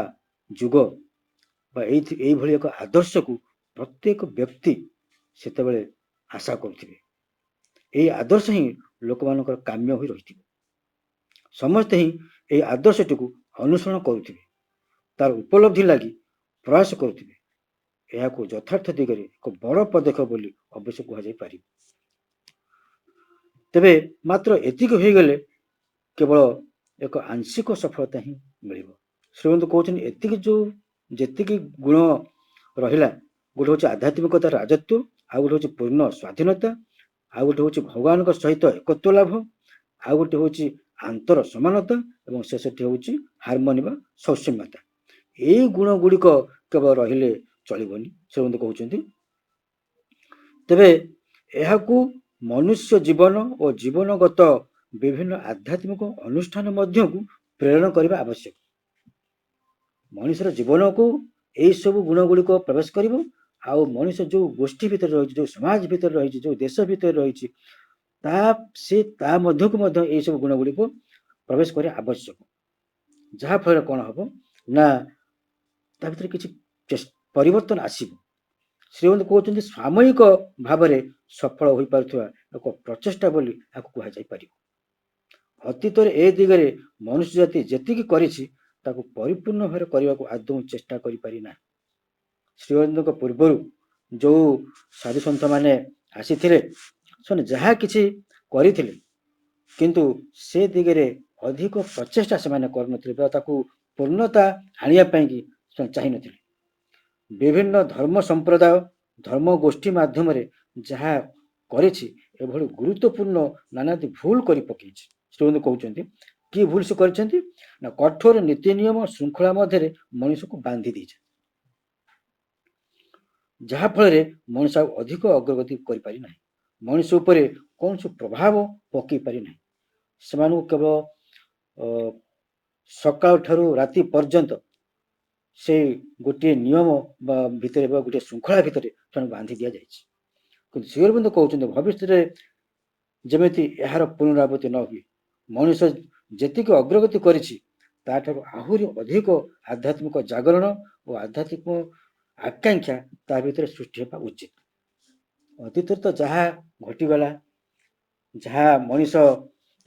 ଯୁଗ ବା ଏଇଭଳି ଏକ ଆଦର୍ଶକୁ ପ୍ରତ୍ୟେକ ବ୍ୟକ୍ତି ସେତେବେଳେ ଆଶା କରୁଥିବେ। ଏହି ଆଦର୍ଶ ହିଁ ଲୋକମାନଙ୍କର କାମ୍ୟ ହୋଇ ରହିଥିବ। ସମସ୍ତେ ହିଁ ଏହି ଆଦର୍ଶଟିକୁ ଅନୁସରଣ କରୁଥିବେ, ତାର ଉପଲବ୍ଧି ଲାଗି ପ୍ରୟାସ କରୁଥିବେ। ଏହାକୁ ଯଥାର୍ଥ ଦିଗରେ ଏକ ବଡ଼ ପଦକ୍ଷେପ ବୋଲି ଅବଶ୍ୟ କୁହାଯାଇପାରିବ। ତେବେ ମାତ୍ର ଏତିକି ହୋଇଗଲେ କେବଳ ଏକ ଆଂଶିକ ସଫଳତା ହିଁ ମିଳିବ। ଶ୍ରୀମନ୍ତ କହୁଛନ୍ତି ଏତିକି ଯୋଉ ଯେତିକି ଗୁଣ ରହିଲା, ଗୋଟେ ହଉଛି ଆଧ୍ୟାତ୍ମିକତାର ରାଜତ୍ୱ, ଆଉ ଗୋଟେ ହଉଛି ପୂର୍ଣ୍ଣ ସ୍ୱାଧୀନତା, ଆଉ ଗୋଟେ ହଉଛି ଭଗବାନଙ୍କ ସହିତ ଏକତ୍ୱ ଲାଭ, ଆଉ ଗୋଟେ ହଉଛି ଆନ୍ତର ସମାନତା ଏବଂ ଶେଷଟି ହଉଛି ହାରମୋନି ବା ସୌମ୍ୟତା। ଏଇ ଗୁଣ ଗୁଡ଼ିକ କେବଳ ରହିଲେ ଚଳିବନି ଶ୍ରୀମନ୍ତ କହୁଛନ୍ତି। ତେବେ ଏହାକୁ ମନୁଷ୍ୟ ଜୀବନ ଓ ଜୀବନଗତ ବିଭିନ୍ନ ଆଧ୍ୟାତ୍ମିକ ଅନୁଷ୍ଠାନ ମଧ୍ୟକୁ ପ୍ରେରଣ କରିବା ଆବଶ୍ୟକ। ମଣିଷର ଜୀବନକୁ ଏଇ ସବୁ ଗୁଣ ଗୁଡ଼ିକ ପ୍ରବେଶ କରିବ। ଆଉ ମଣିଷ ଯୋଉ ଗୋଷ୍ଠୀ ଭିତରେ ରହିଛି, ଯୋଉ ସମାଜ ଭିତରେ ରହିଛି, ଯୋଉ ଦେଶ ଭିତରେ ରହିଛି, ତା ମଧ୍ୟକୁ ମଧ୍ୟ ଏଇ ସବୁ ଗୁଣ ଗୁଡ଼ିକ ପ୍ରବେଶ କରିବା ଆବଶ୍ୟକ। ଯାହା ଫଳରେ କଣ ହବ ନା ତା ଭିତରେ କିଛି ପରିବର୍ତ୍ତନ ଆସିବ। ଶ୍ରୀମନ୍ତ କହୁଛନ୍ତି ସାମୂହିକ ଭାବରେ ସଫଳ ହୋଇପାରୁଥିବା ଏକ ପ୍ରଚେଷ୍ଟା ବୋଲି ଏହାକୁ କୁହାଯାଇପାରିବ। ଅତୀତରେ ଏ ଦିଗରେ ମନୁଷ୍ୟ ଜାତି ଯେତିକି କରିଛି ତାକୁ ପରିପୂର୍ଣ୍ଣ ଭାବରେ କରିବାକୁ ଆଦୌ ଚେଷ୍ଟା କରିପାରି ନାହିଁ। ଶ୍ରୀମନ୍ତଙ୍କ ପୂର୍ବରୁ ଯୋଉ ସାଧୁସନ୍ଥ ମାନେ ଆସିଥିଲେ ସେମାନେ ଯାହା କିଛି କରିଥିଲେ କିନ୍ତୁ ସେ ଦିଗରେ ଅଧିକ ପ୍ରଚେଷ୍ଟା ସେମାନେ କରିନଥିଲେ ବା ତାକୁ ପୂର୍ଣ୍ଣତା ଆଣିବା ପାଇଁକି ସେମାନେ ଚାହିଁନଥିଲେ। ବିଭିନ୍ନ ଧର୍ମ ସମ୍ପ୍ରଦାୟ, ଧର୍ମ ଗୋଷ୍ଠୀ ମାଧ୍ୟମରେ ଯାହା କରିଛି ଏଭଳି ଗୁରୁତ୍ୱପୂର୍ଣ୍ଣ ନାନାଦି ଭୁଲ କରି ପକେଇଛି। ଶ୍ରୀମନ୍ତ କହୁଛନ୍ତି କି ଭୁଲ ସେ କରିଛନ୍ତି ନା କଠୋର ନୀତି ନିୟମ ଶୃଙ୍ଖଳା ମଧ୍ୟରେ ମଣିଷକୁ ବାନ୍ଧି ଦେଇছে, ଯାହା ଫଳରେ ମଣିଷ ଆଉ ଅଧିକ ଅଗ୍ରଗତି କରିପାରି ନାହିଁ, ମଣିଷ ଉପରେ କୌଣସି ପ୍ରଭାବ ପକେଇ ପାରି ନାହିଁ। ସେମାନଙ୍କୁ କେବଳ ସକାଳ ଠାରୁ ରାତି ପର୍ଯ୍ୟନ୍ତ ସେ ଗୋଟିଏ ନିୟମ ବା ଭିତରେ ବା ଗୋଟିଏ ଶୃଙ୍ଖଳା ଭିତରେ ସେମାନେ ବାନ୍ଧି ଦିଆଯାଇଛି। କିନ୍ତୁ ଶ୍ରୀ ଅରବିନ୍ଦ କହୁଛନ୍ତି ଭବିଷ୍ୟତରେ ଯେମିତି ଏହାର ପୁନରାବୃତ୍ତି ନ ହୁଏ, ମଣିଷ ଯେତିକି ଅଗ୍ରଗତି କରିଛି ତାଠାରୁ ଆହୁରି ଅଧିକ ଆଧ୍ୟାତ୍ମିକ ଜାଗରଣ ଓ ଆଧ୍ୟାତ୍ମିକ ଆକାଂକ୍ଷା ତା ଭିତରେ ସୃଷ୍ଟି ହେବା ଉଚିତ। ଅତୀତରେ ତ ଯାହା ଘଟିଗଲା, ଯାହା ମଣିଷ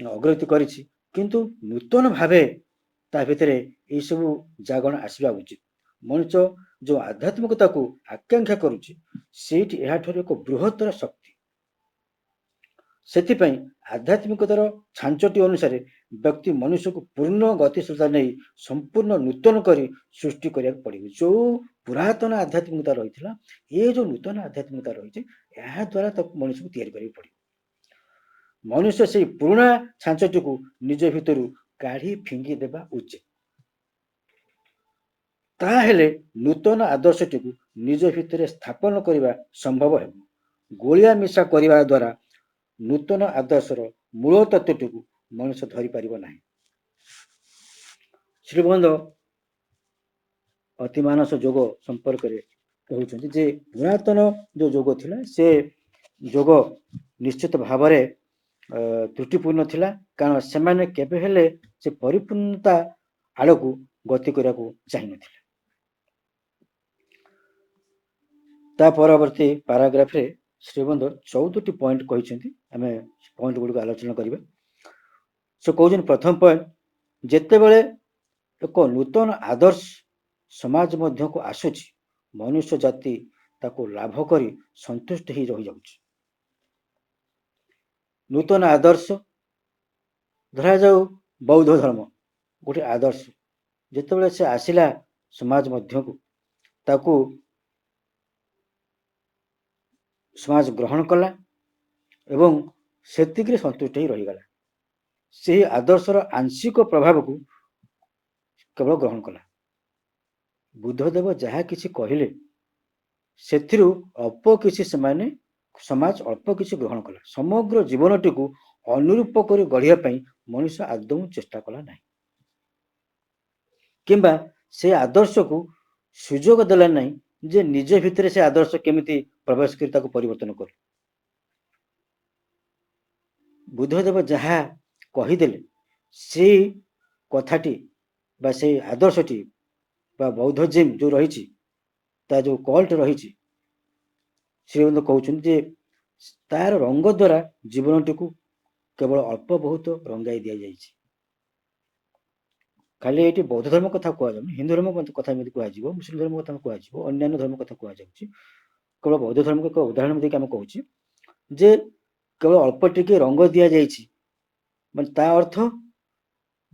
ଅଗ୍ରଗତି କରିଛି, କିନ୍ତୁ ନୂତନ ଭାବେ ତା ଭିତରେ ଏଇସବୁ ଜାଗରଣ ଆସିବା ଉଚିତ। ମଣିଷ ଯେଉଁ ଆଧ୍ୟାତ୍ମିକତାକୁ ଆକାଂକ୍ଷା କରୁଛି ସେଇଠି ଏହାଠାରୁ ଏକ ବୃହତ୍ତର ଶକ୍ତି। ସେଥିପାଇଁ ଆଧ୍ୟାତ୍ମିକତାର ଛାଞ୍ଚଟି ଅନୁସାରେ ବ୍ୟକ୍ତି ମନୁଷ୍ୟକୁ ପୂର୍ଣ୍ଣ ଗତିଶୀଳତା ନେଇ ସମ୍ପୂର୍ଣ୍ଣ ନୂତନ କରି ସୃଷ୍ଟି କରିବାକୁ ପଡ଼ିବ। ଯେଉଁ ପୁରାତନ ଆଧ୍ୟାତ୍ମିକତା ରହିଥିଲା, ଏ ଯେଉଁ ନୂତନ ଆଧ୍ୟାତ୍ମିକତା ରହିଛି, ଏହା ଦ୍ୱାରା ତାକୁ ମଣିଷକୁ ତିଆରି କରିବାକୁ ପଡ଼ିବ। ମନୁଷ୍ୟ ସେଇ ପୁରୁଣା ଛାଞ୍ଚଟିକୁ ନିଜ ଭିତରୁ କାଢ଼ି ଫିଙ୍ଗି ଦେବା ଉଚିତ। ତାହେଲେ ନୂତନ ଆଦର୍ଶଟିକୁ ନିଜ ଭିତରେ ସ୍ଥାପନ କରିବା ସମ୍ଭବ ହେବ। ଗୋଳିଆ ମିଶା କରିବା ଦ୍ୱାରା ନୂତନ ଆଦର୍ଶର ମୂଳ ତତ୍ତ୍ୱଟିକୁ ମଣିଷ ଧରିପାରିବ ନାହିଁ। ଶ୍ରୀବନ୍ଧ ଅତିମାନସ ଯୋଗ ସମ୍ପର୍କରେ କହୁଛନ୍ତି ଯେ ପୁରାତନ ଯେଉଁ ଯୋଗ ଥିଲା ସେ ଯୋଗ ନିଶ୍ଚିତ ଭାବରେ ତ୍ରୁଟିପୂର୍ଣ୍ଣ ଥିଲା, କାରଣ ସେମାନେ କେବେ ହେଲେ ସେ ପରିପୂର୍ଣ୍ଣତା ଆଡ଼କୁ ଗତି କରିବାକୁ ଚାହିଁନଥିଲେ। ତା ପରବର୍ତ୍ତୀ ପାରାଗ୍ରାଫରେ ଶ୍ରୀବନ୍ଧ 14ଟି ପଏଣ୍ଟ କହିଛନ୍ତି। ଆମେ ପଏଣ୍ଟ ଗୁଡ଼ିକୁ ଆଲୋଚନା କରିବା। ସେ କହୁଛନ୍ତି ପ୍ରଥମ ପଏଣ୍ଟ, ଯେତେବେଳେ ଏକ ନୂତନ ଆଦର୍ଶ ସମାଜ ମଧ୍ୟକୁ ଆସୁଛି, ମନୁଷ୍ୟ ଜାତି ତାକୁ ଲାଭ କରି ସନ୍ତୁଷ୍ଟ ହେଇ ରହିଯାଉଛି। ନୂତନ ଆଦର୍ଶ, ଧରାଯାଉ ବୌଦ୍ଧ ଧର୍ମ ଗୋଟେ ଆଦର୍ଶ, ଯେତେବେଳେ ସେ ଆସିଲା ସମାଜ ମଧ୍ୟକୁ, ତାକୁ ସମାଜ ଗ୍ରହଣ କଲା ଏବଂ ସେତିକିରେ ସନ୍ତୁଷ୍ଟ ହେଇ ରହିଗଲା। ସେହି ଆଦର୍ଶର ଆଂଶିକ ପ୍ରଭାବକୁ କେବଳ ଗ୍ରହଣ କଲା। ବୁଦ୍ଧଦେବ ଯାହା କିଛି କହିଲେ ସେଥିରୁ ଅଳ୍ପ କିଛି ସମାଜ ଅଳ୍ପ କିଛି ଗ୍ରହଣ କଲା। ସମଗ୍ର ଜୀବନଟିକୁ ଅନୁରୂପ କରି ଗଢ଼ିବା ପାଇଁ ମଣିଷ ଆଦୌ ଚେଷ୍ଟା କଲା ନାହିଁ, କିମ୍ବା ସେ ଆଦର୍ଶକୁ ସୁଯୋଗ ଦେଲା ନାହିଁ ଯେ ନିଜ ଭିତରେ ସେ ଆଦର୍ଶ କେମିତି ପ୍ରବେଶ କରି ତାକୁ ପରିବର୍ତ୍ତନ କରୁ। ବୁଦ୍ଧଦେବ ଯାହା କହିଦେଲେ ସେଇ କଥାଟି ବା ସେଇ ଆଦର୍ଶଟି ବା ବୌଦ୍ଧଜିମ୍ ଯେଉଁ ରହିଛି, ତା ଯେଉଁ କଲ୍ଟ ରହିଛି, ଶ୍ରୀଅରବିନ୍ଦ କହୁଛନ୍ତି ଯେ ତାର ରଙ୍ଗ ଦ୍ୱାରା ଜୀବନଟିକୁ କେବଳ ଅଳ୍ପ ବହୁତ ରଙ୍ଗାଇ ଦିଆଯାଇଛି। ଖାଲି ଏଇଠି ବୌଦ୍ଧ ଧର୍ମ କଥା କୁହାଯାଉନି, ହିନ୍ଦୁ ଧର୍ମ କଥା ଏମିତି କୁହାଯିବ, ମୁସଲିମ ଧର୍ମ କଥା କୁହାଯିବ, ଅନ୍ୟାନ୍ୟ ଧର୍ମ କଥା କୁହାଯାଉଛି। କେବଳ ବୌଦ୍ଧ ଧର୍ମକୁ ଏକ ଉଦାହରଣ ଦେଇକି ଆମେ କହୁଛି ଯେ କେବଳ ଅଳ୍ପ ଟିକେ ରଙ୍ଗ ଦିଆଯାଇଛି, ମାନେ ତା ଅର୍ଥ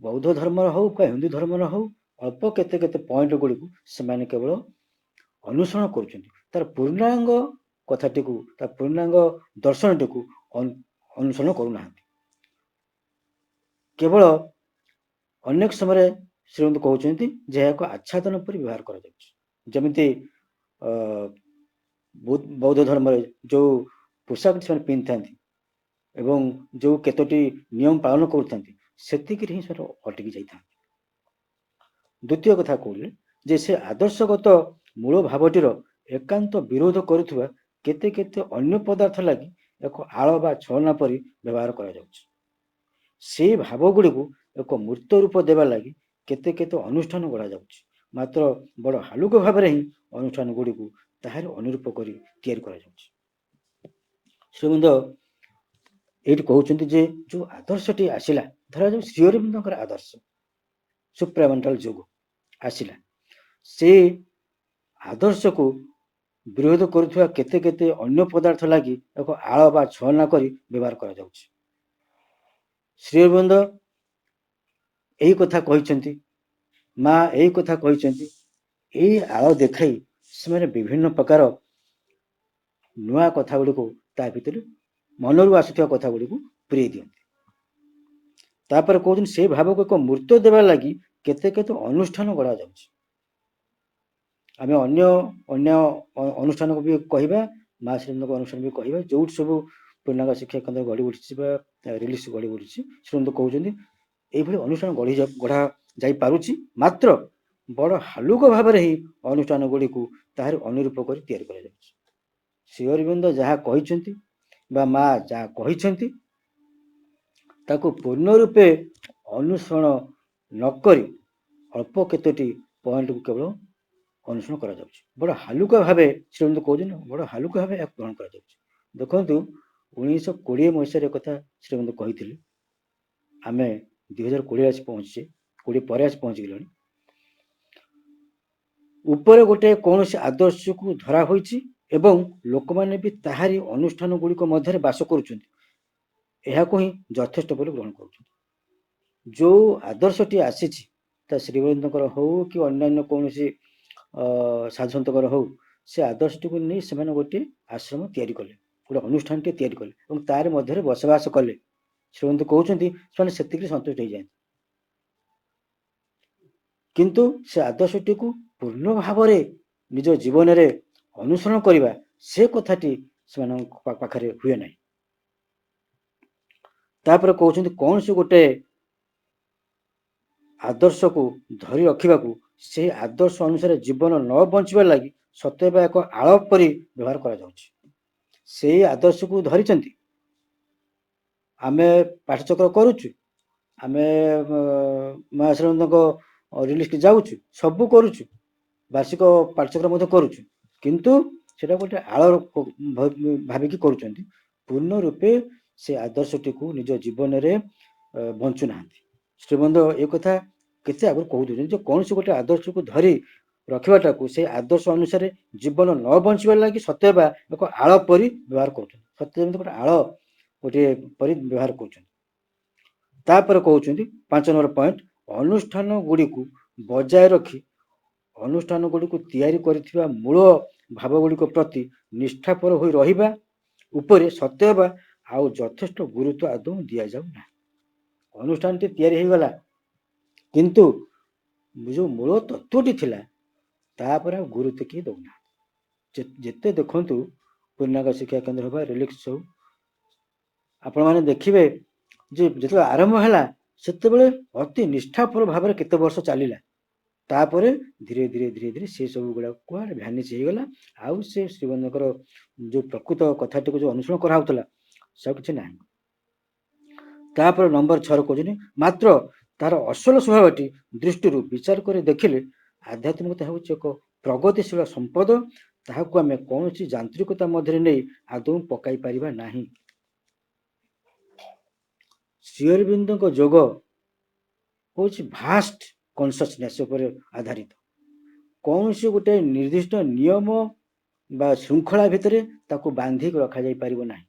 ବୌଦ୍ଧ ଧର୍ମର ହଉ ବା ହିନ୍ଦୁ ଧର୍ମର ହଉ ଅଳ୍ପ କେତେ କେତେ ପଏଣ୍ଟ ଗୁଡ଼ିକୁ ସେମାନେ କେବଳ ଅନୁସରଣ କରୁଛନ୍ତି। ତାର ପୂର୍ଣ୍ଣାଙ୍ଗ କଥାଟିକୁ, ତା ପୂର୍ଣ୍ଣାଙ୍ଗ ଦର୍ଶନଟିକୁ ଅନୁସରଣ କରୁନାହାନ୍ତି। କେବଳ ଅନେକ ସମୟରେ ଶ୍ରୀଅରବିନ୍ଦ କହୁଛନ୍ତି ଯେ ଏହାକୁ ଆଚ୍ଛାଦନ ପରି ବ୍ୟବହାର କରାଯାଉଛି। ଯେମିତି ବୌଦ୍ଧ ଧର୍ମରେ ଯେଉଁ ପୋଷାକ ସେମାନେ ପିନ୍ଧିଥାନ୍ତି ଏବଂ ଯେଉଁ କେତୋଟି ନିୟମ ପାଳନ କରୁଥାନ୍ତି, ସେତିକିରେ ହିଁ ସେମାନେ ଅଟକି ଯାଇଥାନ୍ତି। ଦ୍ୱିତୀୟ କଥା କହିଲେ ଯେ ସେ ଆଦର୍ଶଗତ ମୂଳ ଭାବଟିର ଏକାନ୍ତ ବିରୋଧ କରୁଥିବା କେତେ କେତେ ଅନ୍ୟ ପଦାର୍ଥ ଲାଗି ଏକ ଆଳ ବା ଛଳନା ପରି ବ୍ୟବହାର କରାଯାଉଛି। ସେଇ ଭାବ ଗୁଡ଼ିକୁ ଏକ ମୂର୍ତ୍ତ ରୂପ ଦେବା ଲାଗି କେତେ କେତେ ଅନୁଷ୍ଠାନ ଗଢ଼ାଯାଉଛି, ମାତ୍ର ବଡ଼ ହାଲୁକ ଭାବରେ ହିଁ ଅନୁଷ୍ଠାନ ଗୁଡ଼ିକୁ ତାହାର ଅନୁରୂପ କରି ତିଆରି କରାଯାଉଛି। ଶ୍ରୀଅରବିନ୍ଦ ଏଇଠି କହୁଛନ୍ତି ଯେ ଯେଉଁ ଆଦର୍ଶଟି ଆସିଲା, ଧରାଯାଉ ଶ୍ରୀଅରବିନ୍ଦଙ୍କର ଆଦର୍ଶ ସୁପ୍ରାମେଣ୍ଟାଲ ଯୋଗ ଆସିଲା, ସେ ଆଦର୍ଶକୁ ବିରୋଧ କରୁଥିବା କେତେ କେତେ ଅନ୍ୟ ପଦାର୍ଥ ଲାଗି ଏକ ଆଳ ବା ଛଳନା କରି ବ୍ୟବହାର କରାଯାଉଛି। ଶ୍ରୀଅରବିନ୍ଦ ଏହି କଥା କହିଛନ୍ତି, ମା ଏହି କଥା କହିଛନ୍ତି, ଏହି ଆଳ ଦେଖାଇ ସେମାନେ ବିଭିନ୍ନ ପ୍ରକାର ନୂଆ କଥା ଗୁଡ଼ିକୁ ତା ଭିତରେ ମନରୁ ଆସୁଥିବା କଥା ଗୁଡ଼ିକୁ ପୁରେଇ ଦିଅନ୍ତି। ତାପରେ କହୁଛନ୍ତି ସେଇ ଭାବକୁ ଏକ ମୂର୍ତ୍ତ ଦେବା ଲାଗି କେତେ କେତେ ଅନୁଷ୍ଠାନ ଗଢ଼ାଯାଉଛି। ଆମେ ଅନ୍ୟ ଅନୁଷ୍ଠାନକୁ ବି କହିବା, ମା ଶ୍ରୀଅରବିନ୍ଦଙ୍କ ଅନୁଷ୍ଠାନ ବି କହିବା, ଯୋଉଠି ସବୁ ପୂର୍ଣ୍ଣାଙ୍ଗ ଶିକ୍ଷା କେନ୍ଦ୍ର ଗଢ଼ି ଉଠିଛି ବା ରିଲିଜ ଗଢ଼ି ଉଠିଛି, ଶ୍ରୀଅରବିନ୍ଦ କହୁଛନ୍ତି ଏଇଭଳି ଅନୁଷ୍ଠାନ ଗଢ଼ା ଯାଇପାରୁଛି, ମାତ୍ର ବଡ଼ ହାଲୁକ ଭାବରେ ହିଁ ଅନୁଷ୍ଠାନ ଗୁଡ଼ିକୁ ତାହାର ଅନୁରୂପ କରି ତିଆରି କରାଯାଉଛି। ଶ୍ରୀ ଅରବିନ୍ଦ ଯାହା କହିଛନ୍ତି ବା ମା ଯାହା କହିଛନ୍ତି ତାକୁ ପୂର୍ଣ୍ଣ ରୂପେ ଅନୁସରଣ ନକରି ଅଳ୍ପ କେତୋଟି ପଏଣ୍ଟକୁ କେବଳ ଅନୁସରଣ କରାଯାଉଛି। ବଡ଼ ହାଲୁକା ଭାବେ ଶ୍ରୀଅରବିନ୍ଦ କହୁଛନ୍ତି, ବଡ଼ ହାଲୁକା ଭାବେ ଏହାକୁ ଗ୍ରହଣ କରାଯାଉଛି। ଦେଖନ୍ତୁ 1920 ମସିହାରେ କଥା ଶ୍ରୀଅରବିନ୍ଦ କହିଥିଲେ, ଆମେ 2020 ଆସି ପହଞ୍ଚିଛେ, 20 ପରେ ଆସି ପହଞ୍ଚିଗଲେଣି। ଉପରେ ଗୋଟେ କୌଣସି ଆଦର୍ଶକୁ ଧରା ହୋଇଛି ଏବଂ ଲୋକମାନେ ବି ତାହାରି ଅନୁଷ୍ଠାନ ଗୁଡ଼ିକ ମଧ୍ୟରେ ବାସ କରୁଛନ୍ତି, ଏହାକୁ ହିଁ ଯଥେଷ୍ଟ ବୋଲି ଗ୍ରହଣ କରୁଛନ୍ତି। ଯେଉଁ ଆଦର୍ଶଟି ଆସିଛି ତା ଶ୍ରୀଅରବିନ୍ଦଙ୍କର ହଉ କି ଅନ୍ୟାନ୍ୟ କୌଣସି ସାଧୁସନ୍ତଙ୍କର ହଉ, ସେ ଆଦର୍ଶଟିକୁ ନେଇ ସେମାନେ ଗୋଟିଏ ଆଶ୍ରମ ତିଆରି କଲେ, ଗୋଟେ ଅନୁଷ୍ଠାନଟିଏ ତିଆରି କଲେ ଏବଂ ତାରି ମଧ୍ୟରେ ବସବାସ କଲେ। ଶ୍ରୀଅରବିନ୍ଦ କହୁଛନ୍ତି ସେମାନେ ସେତିକି ସନ୍ତୁଷ୍ଟ ହେଇଯାଆନ୍ତି, କିନ୍ତୁ ସେ ଆଦର୍ଶଟିକୁ ପୂର୍ଣ୍ଣ ଭାବରେ ନିଜ ଜୀବନରେ ଅନୁସରଣ କରିବା, ସେ କଥାଟି ସେମାନଙ୍କ ପାଖରେ ହୁଏ ନାହିଁ। ତାପରେ କହୁଛନ୍ତି କୌଣସି ଗୋଟେ ଆଦର୍ଶକୁ ଧରି ରଖିବାକୁ ସେହି ଆଦର୍ଶ ଅନୁସାରେ ଜୀବନ ନ ବଞ୍ଚିବା ଲାଗି ସତେବା ଏକ ଆଳ ପରି ବ୍ୟବହାର କରାଯାଉଛି। ସେଇ ଆଦର୍ଶକୁ ଧରିଛନ୍ତି, ଆମେ ପାଠଚକ୍ର କରୁଛୁ, ଆମେ ମହାଶ୍ରୀମନ୍ତଙ୍କ ରିଲିଜକୁ ଯାଉଛୁ, ସବୁ କରୁଛୁ, ବାର୍ଷିକ ପାଠଚକ୍ର ମଧ୍ୟ କରୁଛୁ, କିନ୍ତୁ ସେଟା ଗୋଟେ ଆଳ ଭାବିକି କରୁଛନ୍ତି। ପୂର୍ଣ୍ଣ ରୂପେ ସେ ଆଦର୍ଶଟିକୁ ନିଜ ଜୀବନରେ ବଞ୍ଚୁନାହାନ୍ତି। ଶ୍ରୀଅରବିନ୍ଦ ଏ କଥା କେତେ ଆଗରୁ କହୁଛନ୍ତି ଯେ କୌଣସି ଗୋଟେ ଆଦର୍ଶକୁ ଧରି ରଖିବାଟାକୁ ସେ ଆଦର୍ଶ ଅନୁସାରେ ଜୀବନ ନ ବଞ୍ଚିବା ଲାଗି ସତେବା ଏକ ଆଳ ପରି ବ୍ୟବହାର କରୁଛନ୍ତି, ସତେ ଯେମିତି ଗୋଟେ ଆଳ ଗୋଟିଏ ପରି ବ୍ୟବହାର କରୁଛନ୍ତି। ତାପରେ କହୁଛନ୍ତି 5 ନମ୍ବର ପଏଣ୍ଟ, ଅନୁଷ୍ଠାନ ଗୁଡ଼ିକୁ ବଜାୟ ରଖି ଅନୁଷ୍ଠାନ ଗୁଡ଼ିକୁ ତିଆରି କରିଥିବା ମୂଳ ଭାବ ଗୁଡ଼ିକ ପ୍ରତି ନିଷ୍ଠାପର ହୋଇ ରହିବା ଉପରେ ସତେବା ଆଉ ଯଥେଷ୍ଟ ଗୁରୁତ୍ୱ ଆଦୌ ଦିଆଯାଉ ନାହିଁ। ଅନୁଷ୍ଠାନଟି ତିଆରି ହେଇଗଲା, କିନ୍ତୁ ଯେଉଁ ମୂଳ ତତ୍ଵଟି ଥିଲା ତାପରେ ଆଉ ଗୁରୁତ୍ୱ କିଏ ଦଉନାହାନ୍ତି। ଯେତେ ଦେଖନ୍ତୁ ପୂର୍ଣ୍ଣାଙ୍ଗ ଶିକ୍ଷା କେନ୍ଦ୍ର ହେବା, ରିଲିକ୍ସ ହଉ, ଆପଣମାନେ ଦେଖିବେ ଯେ ଯେତେବେଳେ ଆରମ୍ଭ ହେଲା ସେତେବେଳେ ଅତି ନିଷ୍ଠାପର ଭାବରେ କେତେ ବର୍ଷ ଚାଲିଲା, ତାପରେ ଧୀରେ ଧୀରେ ଧୀରେ ଧୀରେ ସେ ସବୁ ଗୁଡ଼ାକ କୁଆଡ଼େ ଭ୍ୟାନିଶ ହେଇଗଲା। ଆଉ ସେ ଶ୍ରୀଅରବିନ୍ଦଙ୍କର ଯେଉଁ ପ୍ରକୃତ କଥାଟିକୁ ଯେଉଁ ଅନୁସରଣ କରାହେଉଥିଲା ସେ କିଛି ନାହିଁ। ତାପରେ ନମ୍ବର 6 କହୁଛନ୍ତି, ମାତ୍ର ତାର ଅସଲ ସ୍ୱଭାବଟି ଦୃଷ୍ଟିରୁ ବିଚାର କରି ଦେଖିଲେ ଆଧ୍ୟାତ୍ମିକତା ହେଉଛି ଏକ ପ୍ରଗତିଶୀଳ ସମ୍ପଦ, ତାହାକୁ ଆମେ କୌଣସି ଯାନ୍ତ୍ରିକତା ମଧ୍ୟରେ ନେଇ ଆଦୌ ପକାଇ ପାରିବା ନାହିଁ। ଶ୍ରୀଅରବିନ୍ଦଙ୍କ ଯୋଗ ହେଉଛି ଭାଷ୍ଟ କନସିୟସନେସ୍ ଉପରେ ଆଧାରିତ, କୌଣସି ଗୋଟେ ନିର୍ଦ୍ଦିଷ୍ଟ ନିୟମ ବା ଶୃଙ୍ଖଳା ଭିତରେ ତାକୁ ବାନ୍ଧିକି ରଖାଯାଇ ପାରିବ ନାହିଁ।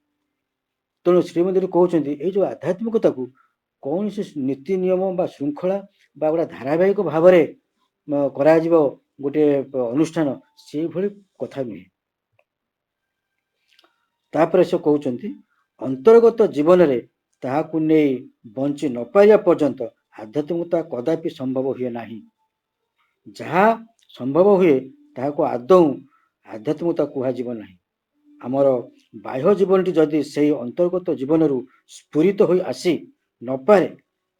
ତେଣୁ ଶ୍ରୀଅରବିନ୍ଦ କହୁଛନ୍ତି ଏଇ ଯେଉଁ ଆଧ୍ୟାତ୍ମିକତାକୁ କୌଣସି ନୀତି ନିୟମ ବା ଶୃଙ୍ଖଳା ବା ଗୋଟେ ଧାରାବାହିକ ଭାବରେ କରାଯିବ ଗୋଟିଏ ଅନୁଷ୍ଠାନ, ସେଇଭଳି କଥା ନୁହେଁ। ତାପରେ ସେ କହୁଛନ୍ତି ଅନ୍ତର୍ଗତ ଜୀବନରେ ତାହାକୁ ନେଇ ବଞ୍ଚି ନ ପାରିବା ପର୍ଯ୍ୟନ୍ତ ଆଧ୍ୟାତ୍ମିକତା କଦାପି ସମ୍ଭବ ହୁଏ ନାହିଁ। ଯାହା ସମ୍ଭବ ହୁଏ ତାହାକୁ ଆଦୌ ଆଧ୍ୟାତ୍ମିକତା କୁହାଯିବ ନାହିଁ। ଆମର ବାହ୍ୟ ଜୀବନଟି ଯଦି ସେହି ଅନ୍ତର୍ଗତ ଜୀବନରୁ ସ୍ଫୁରିତ ହୋଇ ଆସି ନପାରେ,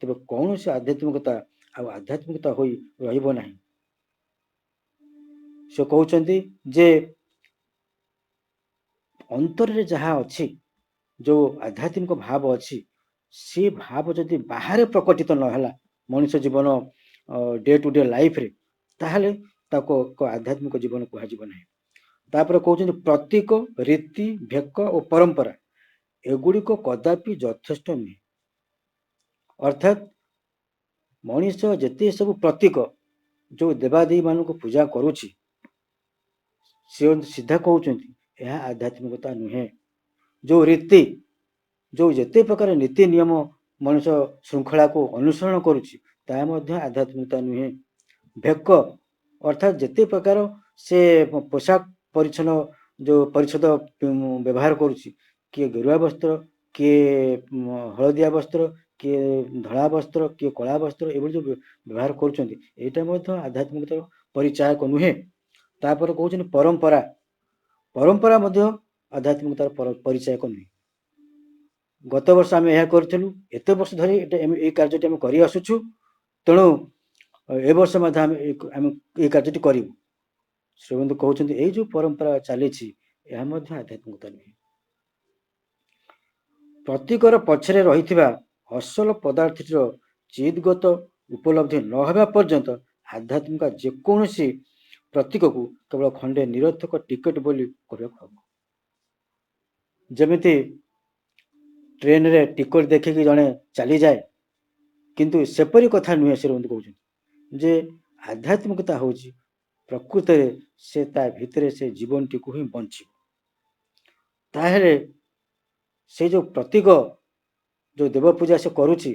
ତେବେ କୌଣସି ଆଧ୍ୟାତ୍ମିକତା ଆଉ ଆଧ୍ୟାତ୍ମିକତା ହୋଇ ରହିବ ନାହିଁ। ସେ କହୁଛନ୍ତି ଯେ ଅନ୍ତରରେ ଯାହା ଅଛି, ଯେଉଁ ଆଧ୍ୟାତ୍ମିକ ଭାବ ଅଛି, ସେ ଭାବ ଯଦି ବାହାରେ ପ୍ରକଟିତ ନହେଲା ମଣିଷ ଜୀବନ ଡେ ଟୁ ଡେ ଲାଇଫରେ, ତାହେଲେ ତାକୁ ଏକ ଆଧ୍ୟାତ୍ମିକ ଜୀବନ କୁହାଯିବ ନାହିଁ। ତାପରେ କହୁଛନ୍ତି ପ୍ରତୀକ, ରୀତି, ଭେକ ଓ ପରମ୍ପରା ଏଗୁଡ଼ିକ କଦାପି ଯଥେଷ୍ଟ ନୁହେଁ। ଅର୍ଥାତ୍ ମଣିଷ ଯେତେ ସବୁ ପ୍ରତୀକ ଯେଉଁ ଦେବାଦେବୀ ମାନଙ୍କୁ ପୂଜା କରୁଛି, ସେ ସିଧା କହୁଛନ୍ତି ଏହା ଆଧ୍ୟାତ୍ମିକତା ନୁହେଁ। ଯେଉଁ ରୀତି, ଯେଉଁ ଯେତେ ପ୍ରକାର ନୀତି ନିୟମ ମଣିଷ ଶୃଙ୍ଖଳାକୁ ଅନୁସରଣ କରୁଛି, ତାହା ମଧ୍ୟ ଆଧ୍ୟାତ୍ମିକତା ନୁହେଁ। ଭେକ ଅର୍ଥାତ୍ ଯେତେ ପ୍ରକାର ସେ ପୋଷାକ ପରିଚ୍ଛନ୍ନ ଯେଉଁ ପରିଚ୍ଛଦ ବ୍ୟବହାର କରୁଛି, କିଏ ଗେରୁଆ ବସ୍ତ୍ର, କିଏ ହଳଦିଆ ବସ୍ତ୍ର, କିଏ ଧଳା ବସ୍ତ୍ର, କିଏ କଳା ବସ୍ତ୍ର, ଏଭଳି ଯେଉଁ ବ୍ୟବହାର କରୁଛନ୍ତି, ଏଇଟା ମଧ୍ୟ ଆଧ୍ୟାତ୍ମିକତାର ପରିଚାୟକ ନୁହେଁ। ତାପରେ କହୁଛନ୍ତି ପରମ୍ପରା, ପରମ୍ପରା ମଧ୍ୟ ଆଧ୍ୟାତ୍ମିକତାର ପରିଚାୟକ ନୁହେଁ। ଗତ ବର୍ଷ ଆମେ ଏହା କରିଥିଲୁ, ଏତେ ବର୍ଷ ଧରି ଏଇ କାର୍ଯ୍ୟଟି ଆମେ କରି ଆସୁଛୁ, ତେଣୁ ଏ ବର୍ଷ ମଧ୍ୟ ଆମେ ଏଇ କାର୍ଯ୍ୟଟି କରିବୁ। ଶ୍ରୀଅରବିନ୍ଦ କହୁଛନ୍ତି ଏଇ ଯେଉଁ ପରମ୍ପରା ଚାଲିଛି, ଏହା ମଧ୍ୟ ଆଧ୍ୟାତ୍ମିକତା ନୁହେଁ। ପ୍ରତୀକର ପଛରେ ରହିଥିବା ଅସଲ ପଦାର୍ଥଟିର ଚିଦଗତ ଉପଲବ୍ଧି ନ ହେବା ପର୍ଯ୍ୟନ୍ତ ଆଧ୍ୟାତ୍ମିକ ଯେକୌଣସି ପ୍ରତୀକକୁ କେବଳ ଖଣ୍ଡେ ନିରର୍ଥକ ଟିକେଟ ବୋଲି କରିବାକୁ ହବ। ଯେମିତି ଟ୍ରେନରେ ଟିକଟ ଦେଖିକି ଜଣେ ଚାଲିଯାଏ, କିନ୍ତୁ ସେପରି କଥା ନୁହେଁ। ସେ କହୁଛନ୍ତି ଯେ ଆଧ୍ୟାତ୍ମିକତା ହେଉଛି ପ୍ରକୃତରେ ସେ ତା ଭିତରେ ସେ ଜୀବନଟିକୁ ହିଁ ବଞ୍ଚିବ। ତାହେଲେ ସେ ଯେଉଁ ପ୍ରତୀକ, ଯେଉଁ ଦେବ ପୂଜା ସେ କରୁଛି,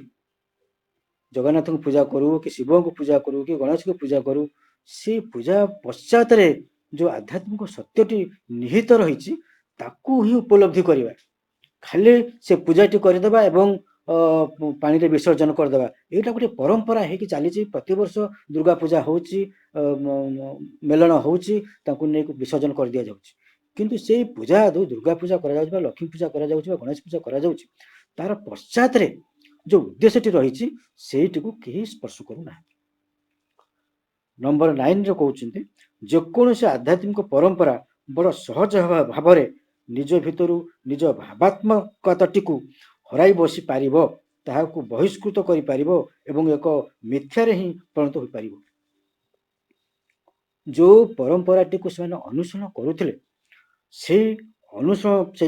ଜଗନ୍ନାଥଙ୍କୁ ପୂଜା କରୁ କି ଶିବଙ୍କୁ ପୂଜା କରୁ କି ଗଣେଶଙ୍କୁ ପୂଜା କରୁ, ସେ ପୂଜା ପଶ୍ଚାତରେ ଯେଉଁ ଆଧ୍ୟାତ୍ମିକ ସତ୍ୟଟି ନିହିତ ରହିଛି ତାକୁ ହିଁ ଉପଲବ୍ଧି କରିବା। ଖାଲି ସେ ପୂଜାଟି କରିଦେବା ଏବଂ ପାଣିରେ ବିସର୍ଜନ କରିଦେବା, ଏଇଟା ଗୋଟେ ପରମ୍ପରା ହେଇକି ଚାଲିଛି। ପ୍ରତିବର୍ଷ ଦୁର୍ଗା ପୂଜା ହେଉଛି, ମେଲଣ ହେଉଛି, ତାଙ୍କୁ ନେଇକି ବିସର୍ଜନ କରିଦିଆଯାଉଛି। କିନ୍ତୁ ସେଇ ପୂଜା ଯେଉଁ ଦୁର୍ଗା ପୂଜା କରାଯାଉଛି ବା ଲକ୍ଷ୍ମୀ ପୂଜା କରାଯାଉଛି ବା ଗଣେଶ ପୂଜା କରାଯାଉଛି, ତାର ପଶ୍ଚାତରେ ଯେଉଁ ଉଦ୍ଦେଶ୍ୟଟି ରହିଛି ସେଇଟିକୁ କେହି ସ୍ପର୍ଶ କରୁନାହାନ୍ତି। ନମ୍ବର 9ରେ କହୁଛନ୍ତି ଯେକୌଣସି ଆଧ୍ୟାତ୍ମିକ ପରମ୍ପରା ବଡ଼ ସହଜ ଭାବରେ ନିଜ ଭିତରୁ ନିଜ ଭାବାତ୍ମକତାଟିକୁ ହରାଇ ବସି ପାରିବ, ତାହାକୁ ବହିଷ୍କୃତ କରିପାରିବ ଏବଂ ଏକ ମିଥ୍ୟାରେ ହିଁ ପରିଣତ ହୋଇପାରିବ। ଯେଉଁ ପରମ୍ପରାଟିକୁ ସେମାନେ ଅନୁସରଣ କରୁଥିଲେ ସେ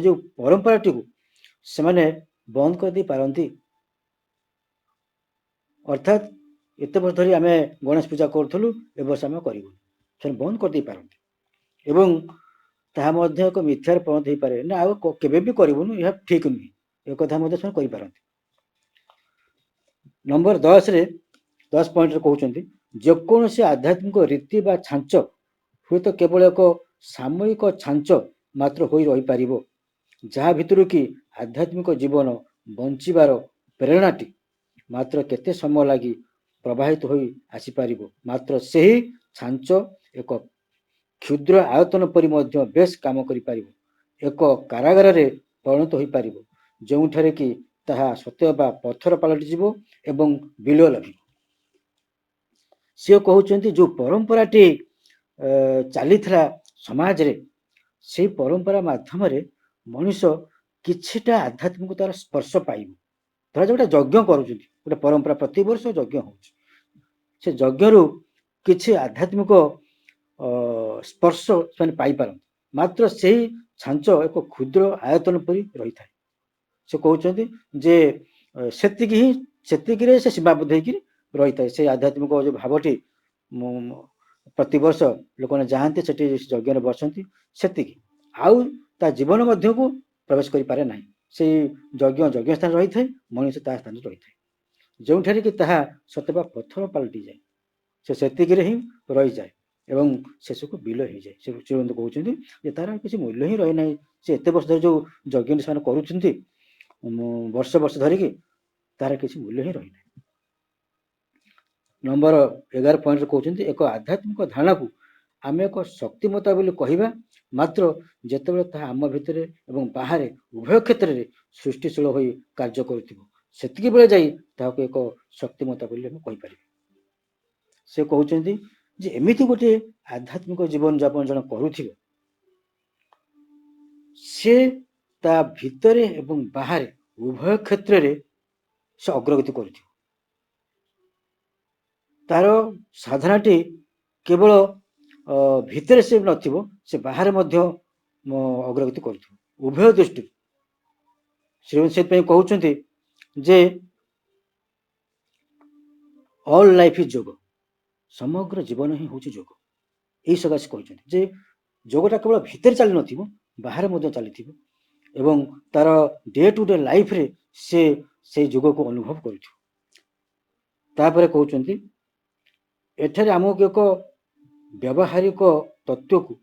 ଯେଉଁ ପରମ୍ପରାଟିକୁ ସେମାନେ ବନ୍ଦ କରିଦେଇ ପାରନ୍ତି। ଅର୍ଥାତ୍ ଏତେ ବର୍ଷ ଧରି ଆମେ ଗଣେଶ ପୂଜା କରୁଥିଲୁ, ଏ ବର୍ଷ ଆମେ କରିବୁନି, ସେମାନେ ବନ୍ଦ କରିଦେଇ ପାରନ୍ତି ଏବଂ ତାହା ମଧ୍ୟ ଏକ ମିଥ୍ୟାରେ ପରିଣତ ହେଇପାରେ। ନା ଆଉ କେବେ ବି କରିବୁନି, ଏହା ଠିକ ନୁହେଁ, ଏ କଥା ମଧ୍ୟ ସେମାନେ କହିପାରନ୍ତି। ନମ୍ବର 10 ପଏଣ୍ଟରେ କହୁଛନ୍ତି ଯେକୌଣସି ଆଧ୍ୟାତ୍ମିକ ରୀତି ବା ଛାଞ୍ଚ ହୁଏତ କେବଳ ଏକ ସାମୟିକ ଛାଞ୍ଚ ମାତ୍ର ହୋଇ ରହିପାରିବ, ଯାହା ଭିତରୁ କି ଆଧ୍ୟାତ୍ମିକ ଜୀବନ ବଞ୍ଚିବାର ପ୍ରେରଣାଟି ମାତ୍ର କେତେ ସମୟ ଲାଗି ପ୍ରବାହିତ ହୋଇ ଆସିପାରିବ। ମାତ୍ର ସେହି ଛାଞ୍ଚ ଏକ କ୍ଷୁଦ୍ର ଆୟତନ ପରି ମଧ୍ୟ ବେଶ କାମ କରିପାରିବ, ଏକ କାରାଗାରରେ ପରିଣତ ହୋଇପାରିବ, ଯେଉଁଠାରେ କି ତାହା ସତ୍ୟ ବା ପଥର ପାଲଟିଯିବ ଏବଂ ବିଲୟ ଲାଗିବ। ସିଏ କହୁଛନ୍ତି ଯେଉଁ ପରମ୍ପରାଟି ଚାଲିଥିଲା ସମାଜରେ, ସେଇ ପରମ୍ପରା ମାଧ୍ୟମରେ ମଣିଷ କିଛିଟା ଆଧ୍ୟାତ୍ମିକତାର ସ୍ପର୍ଶ ପାଇବ। ଧରାଯାଉ ଗୋଟେ ଯଜ୍ଞ କରୁଛନ୍ତି, ଗୋଟେ ପରମ୍ପରା ପ୍ରତିବର୍ଷ ଯଜ୍ଞ ହେଉଛି, ସେ ଯଜ୍ଞରୁ କିଛି ଆଧ୍ୟାତ୍ମିକ ସ୍ପର୍ଶ ସେମାନେ ପାଇପାରନ୍ତି, ମାତ୍ର ସେହି ଛାଞ୍ଚ ଏକ କ୍ଷୁଦ୍ର ଆୟତନ ପରି ରହିଥାଏ। ସେ କହୁଛନ୍ତି ଯେ ସେତିକିରେ ସେ ସୀମାବଦ୍ଧ ହେଇକି ରହିଥାଏ। ସେ ଆଧ୍ୟାତ୍ମିକ ଯେଉଁ ଭାବଟି ପ୍ରତିବର୍ଷ ଲୋକମାନେ ଯାଆନ୍ତି, ସେଠି ଯଜ୍ଞରେ ବସନ୍ତି, ସେତିକି, ଆଉ ତା ଜୀବନ ମଧ୍ୟକୁ ପ୍ରବେଶ କରିପାରେ ନାହିଁ। ସେଇ ଯଜ୍ଞ ସ୍ଥାନରେ ରହିଥାଏ, ମଣିଷ ତା ସ୍ଥାନରେ ରହିଥାଏ, ଯେଉଁଠାରେ କି ତାହା ସତେ ବା ପଥର ପାଲଟିଯାଏ, ସେ ସେତିକିରେ ହିଁ ରହିଯାଏ ଏବଂ ଶେଷକୁ ବିଲୟ ହେଇଯାଏ। ସେ କହୁଛନ୍ତି ଯେ ତାର କିଛି ମୂଲ୍ୟ ହିଁ ରହେ ନାହିଁ। ସେ ଏତେ ବର୍ଷ ଧରି ଯେଉଁ ଯଜ୍ଞ ସେମାନେ କରୁଛନ୍ତି ବର୍ଷ ଧରିକି, ତାର କିଛି ମୂଲ୍ୟ ହିଁ ରହିନାହିଁ। ନମ୍ବର 11 ପଏଣ୍ଟରେ କହୁଛନ୍ତି ଏକ ଆଧ୍ୟାତ୍ମିକ ଧାରଣାକୁ ଆମେ ଏକ ଶକ୍ତିମତା ବୋଲି କହିବା, ମାତ୍ର ଯେତେବେଳେ ତାହା ଆମ ଭିତରେ ଏବଂ ବାହାରେ ଉଭୟ କ୍ଷେତ୍ରରେ ସୃଷ୍ଟିଶୀଳ ହୋଇ କାର୍ଯ୍ୟ କରୁଥିବ, ସେତିକି ବେଳେ ଯାଇ ତାହାକୁ ଏକ ଶକ୍ତିମତା ବୋଲି ଆମେ କହିପାରିବା। ସେ କହୁଛନ୍ତି ଯେ ଏମିତି ଗୋଟେ ଆଧ୍ୟାତ୍ମିକ ଜୀବନ ଯାପନ ଜଣେ କରୁଥିବ, ସେ ତା ଭିତରେ ଏବଂ ବାହାରେ ଉଭୟ କ୍ଷେତ୍ରରେ ସେ ଅଗ୍ରଗତି କରୁଥିବ। ତାର ସାଧନାଟି କେବଳ ଭିତରେ ସେ ନଥିବ, ସେ ବାହାରେ ମଧ୍ୟ ଅଗ୍ରଗତି କରୁଥିବ, ଉଭୟ ଦୃଷ୍ଟିରୁ। ସେଥିପାଇଁ କହୁଛନ୍ତି ଯେ ଅଲ୍ ଲାଇଫ୍ ଇଜ୍ ଯୋଗ, ସମଗ୍ର ଜୀବନ ହିଁ ହେଉଛି ଯୋଗ। ଏଇ ସକାଶେ କହିଛନ୍ତି ଯେ ଯୋଗଟା କେବଳ ଭିତରେ ଚାଲି ନଥିବ, ବାହାରେ ମଧ୍ୟ ଚାଲିଥିବ ଏବଂ ତାର ଡେ ଟୁ ଡେ ଲାଇଫରେ ସେ ସେଇ ଯୋଗକୁ ଅନୁଭବ କରୁଥିବ। ତାପରେ କହୁଛନ୍ତି ଏଠାରେ ଆମକୁ ଏକ ବ୍ୟବହାରିକ ତତ୍ତ୍ୱକୁ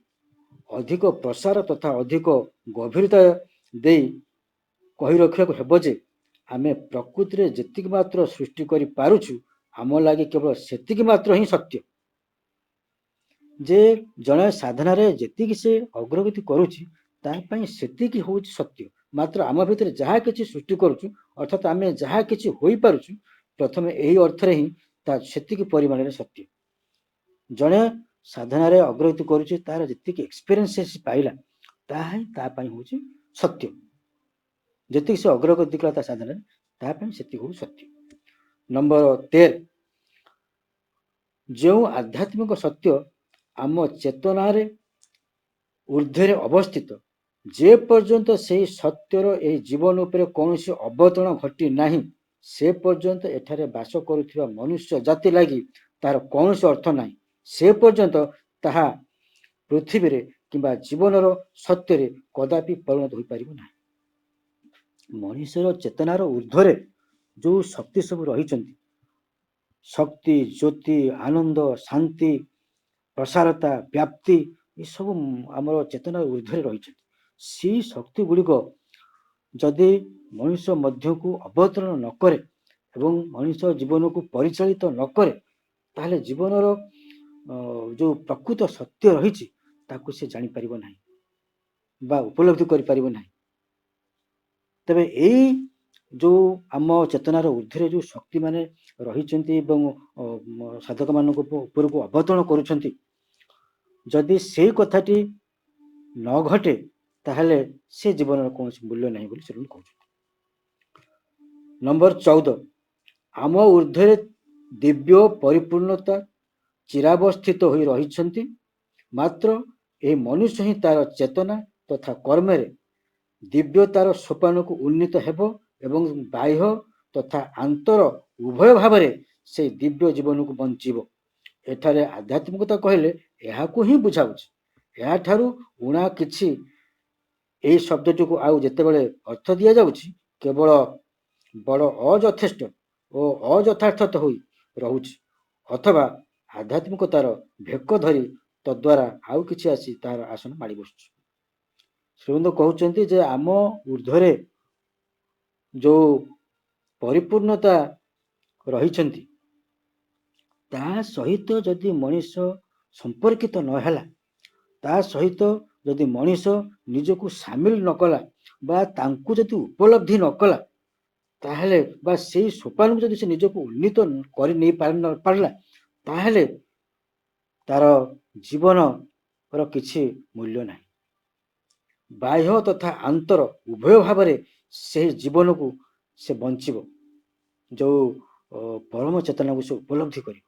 ଅଧିକ ପ୍ରସାର ତଥା ଅଧିକ ଗଭୀରତା ଦେଇ କହି ରଖିବାକୁ ହେବ ଯେ ଆମେ ପ୍ରକୃତିରେ ଯେତିକି ମାତ୍ର ସୃଷ୍ଟି କରିପାରୁଛୁ, ଆମ ଲାଗି କେବଳ ସେତିକି ମାତ୍ର ହିଁ ସତ୍ୟ। ଯେ ଜଣେ ସାଧନାରେ ଯେତିକି ସେ ଅଗ୍ରଗତି କରୁଛି, ତା ପାଇଁ ସେତିକି ହେଉଛି ସତ୍ୟ। ମାତ୍ର ଆମ ଭିତରେ ଯାହା କିଛି ସୃଷ୍ଟି କରୁଛୁ, ଅର୍ଥାତ୍ ଆମେ ଯାହା କିଛି ହୋଇପାରୁଛୁ, ପ୍ରଥମେ ଏହି ଅର୍ଥରେ ହିଁ ତା ସେତିକି ପରିମାଣରେ ସତ୍ୟ। ଜଣେ ସାଧନାରେ ଅଗ୍ରଗତି କରୁଛି, ତାର ଯେତିକି ଏକ୍ସପିରିଏନ୍ସ ପାଇଲା, ତାହା ହିଁ ତା ପାଇଁ ହେଉଛି ସତ୍ୟ। ଯେତିକି ସେ ଅଗ୍ରଗତି କଲା ତା ସାଧନାରେ ତାହା ପାଇଁ ସେତିକି ହେଉଛି ସତ୍ୟ। ନମ୍ବର 13, ଯେଉଁ ଆଧ୍ୟାତ୍ମିକ ସତ୍ୟ ଆମ ଚେତନାରେ ଊର୍ଦ୍ଧ୍ୱରେ ଅବସ୍ଥିତ, ଯେ ପର୍ଯ୍ୟନ୍ତ ସେହି ସତ୍ୟର ଏହି ଜୀବନ ଉପରେ କୌଣସି ଅବତରଣ ଘଟି ନାହିଁ, ସେ ପର୍ଯ୍ୟନ୍ତ ଏଠାରେ ବାସ କରୁଥିବା ମନୁଷ୍ୟ ଜାତି ଲାଗି ତାହାର କୌଣସି ଅର୍ଥ ନାହିଁ। ସେ ପର୍ଯ୍ୟନ୍ତ ତାହା ପୃଥିବୀରେ କିମ୍ବା ଜୀବନର ସତ୍ୟରେ କଦାପି ପରିଣତ ହୋଇପାରିବ ନାହିଁ। ମଣିଷର ଚେତନାର ଊର୍ଦ୍ଧ୍ୱରେ ଯେଉଁ ଶକ୍ତି ସବୁ ରହିଛନ୍ତି, ଶକ୍ତି, ଜ୍ୟୋତି, ଆନନ୍ଦ, ଶାନ୍ତି, ପ୍ରସାରତା, ବ୍ୟାପ୍ତି, ଏସବୁ ଆମର ଚେତନାର ଊର୍ଦ୍ଧ୍ୱରେ ରହିଛନ୍ତି। ସେହି ଶକ୍ତି ଗୁଡ଼ିକ ଯଦି ମଣିଷ ମଧ୍ୟକୁ ଅବତରଣ ନ କରେ ଏବଂ ମଣିଷ ଜୀବନକୁ ପରିଚାଳିତ ନ କରେ, ତାହେଲେ ଜୀବନର ଯେଉଁ ପ୍ରକୃତ ସତ୍ୟ ରହିଛି ତାକୁ ସେ ଜାଣିପାରିବ ନାହିଁ ବା ଉପଲବ୍ଧି କରିପାରିବ ନାହିଁ। ତେବେ ଏଇ ଯେଉଁ ଆମ ଚେତନାର ଊର୍ଦ୍ଧ୍ୱରେ ଯେଉଁ ଶକ୍ତିମାନେ ରହିଛନ୍ତି ଏବଂ ସାଧକମାନଙ୍କ ଉପରକୁ ଅବତରଣ କରୁଛନ୍ତି, ଯଦି ସେଇ କଥାଟି ନ ଘଟେ ତାହେଲେ ସେ ଜୀବନର କୌଣସି ମୂଲ୍ୟ ନାହିଁ ବୋଲି ସେମାନେ କହୁଛନ୍ତି। ନମ୍ବର 14, ଆମ ଊର୍ଦ୍ଧ୍ୱରେ ଦିବ୍ୟ ପରିପୂର୍ଣ୍ଣତା ଚିରାବସ୍ଥିତ ହୋଇ ରହିଛନ୍ତି। ମାତ୍ର ଏହି ମନୁଷ୍ୟ ହିଁ ତାର ଚେତନା ତଥା କର୍ମରେ ଦିବ୍ୟତାର ସୋପାନକୁ ଉନ୍ନୀତ ହେବ ଏବଂ ବାହ୍ୟ ତଥା ଆନ୍ତର ଉଭୟ ଭାବରେ ସେ ଦିବ୍ୟ ଜୀବନକୁ ବଞ୍ଚିବ। ଏଠାରେ ଆଧ୍ୟାତ୍ମିକତା କହିଲେ ଏହାକୁ ହିଁ ବୁଝାଉଛି। ଏହାଠାରୁ ଊଣା କିଛି ଏହି ଶବ୍ଦଟିକୁ ଆଉ ଯେତେବେଳେ ଅର୍ଥ ଦିଆଯାଉଛି, କେବଳ ବଡ଼ ଅଯଥେଷ୍ଟ ଓ ଅଯଥାର୍ଥ ହୋଇ ରହୁଛି, ଅଥବା ଆଧ୍ୟାତ୍ମିକତାର ଭେକ ଧରି ତଦ୍ୱାରା ଆଉ କିଛି ଆସି ତାହାର ଆସନ ମାଡ଼ି ବସୁଛି। ଶ୍ରୀମନ୍ତ କହୁଛନ୍ତି ଯେ ଆମ ଊର୍ଦ୍ଧ୍ୱରେ ଯେଉଁ ପରିପୂର୍ଣ୍ଣତା ରହିଛନ୍ତି, ତା ସହିତ ଯଦି ମଣିଷ ସମ୍ପର୍କିତ ନ ହେଲା, ତା ସହିତ ଯଦି ମଣିଷ ନିଜକୁ ସାମିଲ ନ କଲା ବା ତାଙ୍କୁ ଯଦି ଉପଲବ୍ଧି ନ କଲା, ତାହେଲେ ବା ସେଇ ସୋପାନକୁ ଯଦି ସେ ନିଜକୁ ଉନ୍ନୀତ କରି ନେଇ ପାରିଲା, ତାହେଲେ ତାର ଜୀବନର କିଛି ମୂଲ୍ୟ ନାହିଁ। ବାହ୍ୟ ତଥା ଆନ୍ତର ଉଭୟ ଭାବରେ ସେହି ଜୀବନକୁ ସେ ବଞ୍ଚିବ, ଯେଉଁ ପରମ ଚେତନାକୁ ସେ ଉପଲବ୍ଧି କରିବ।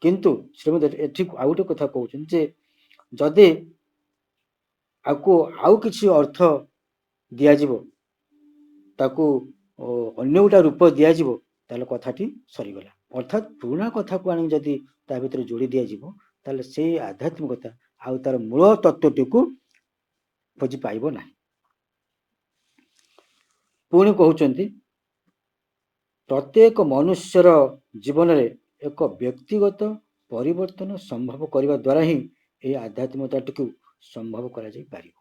କିନ୍ତୁ ଶ୍ରୀମଦ ଏଠି ଆଉ ଗୋଟେ କଥା କହୁଛନ୍ତି ଯେ ଯଦି ଆକୁ ଆଉ କିଛି ଅର୍ଥ ଦିଆଯିବ, ତାକୁ ଅନ୍ୟ ଗୋଟେ ରୂପ ଦିଆଯିବ, ତାହେଲେ କଥାଟି ସରିଗଲା। ଅର୍ଥାତ୍ ପୁରୁଣା କଥାକୁ ଆଣି ଯଦି ତା ଭିତରେ ଯୋଡ଼ି ଦିଆଯିବ, ତାହେଲେ ସେଇ ଆଧ୍ୟାତ୍ମିକତା ଆଉ ତାର ମୂଳ ତତ୍ତ୍ୱଟିକୁ ଖୋଜି ପାଇବ ନାହିଁ। ପୁଣି କହୁଛନ୍ତି ପ୍ରତ୍ୟେକ ମନୁଷ୍ୟର ଜୀବନରେ ଏକ ବ୍ୟକ୍ତିଗତ ପରିବର୍ତ୍ତନ ସମ୍ଭବ କରିବା ଦ୍ୱାରା ହିଁ ଏହି ଆଧ୍ୟାତ୍ମିକତାଟିକୁ ସମ୍ଭବ କରାଯାଇପାରିବ।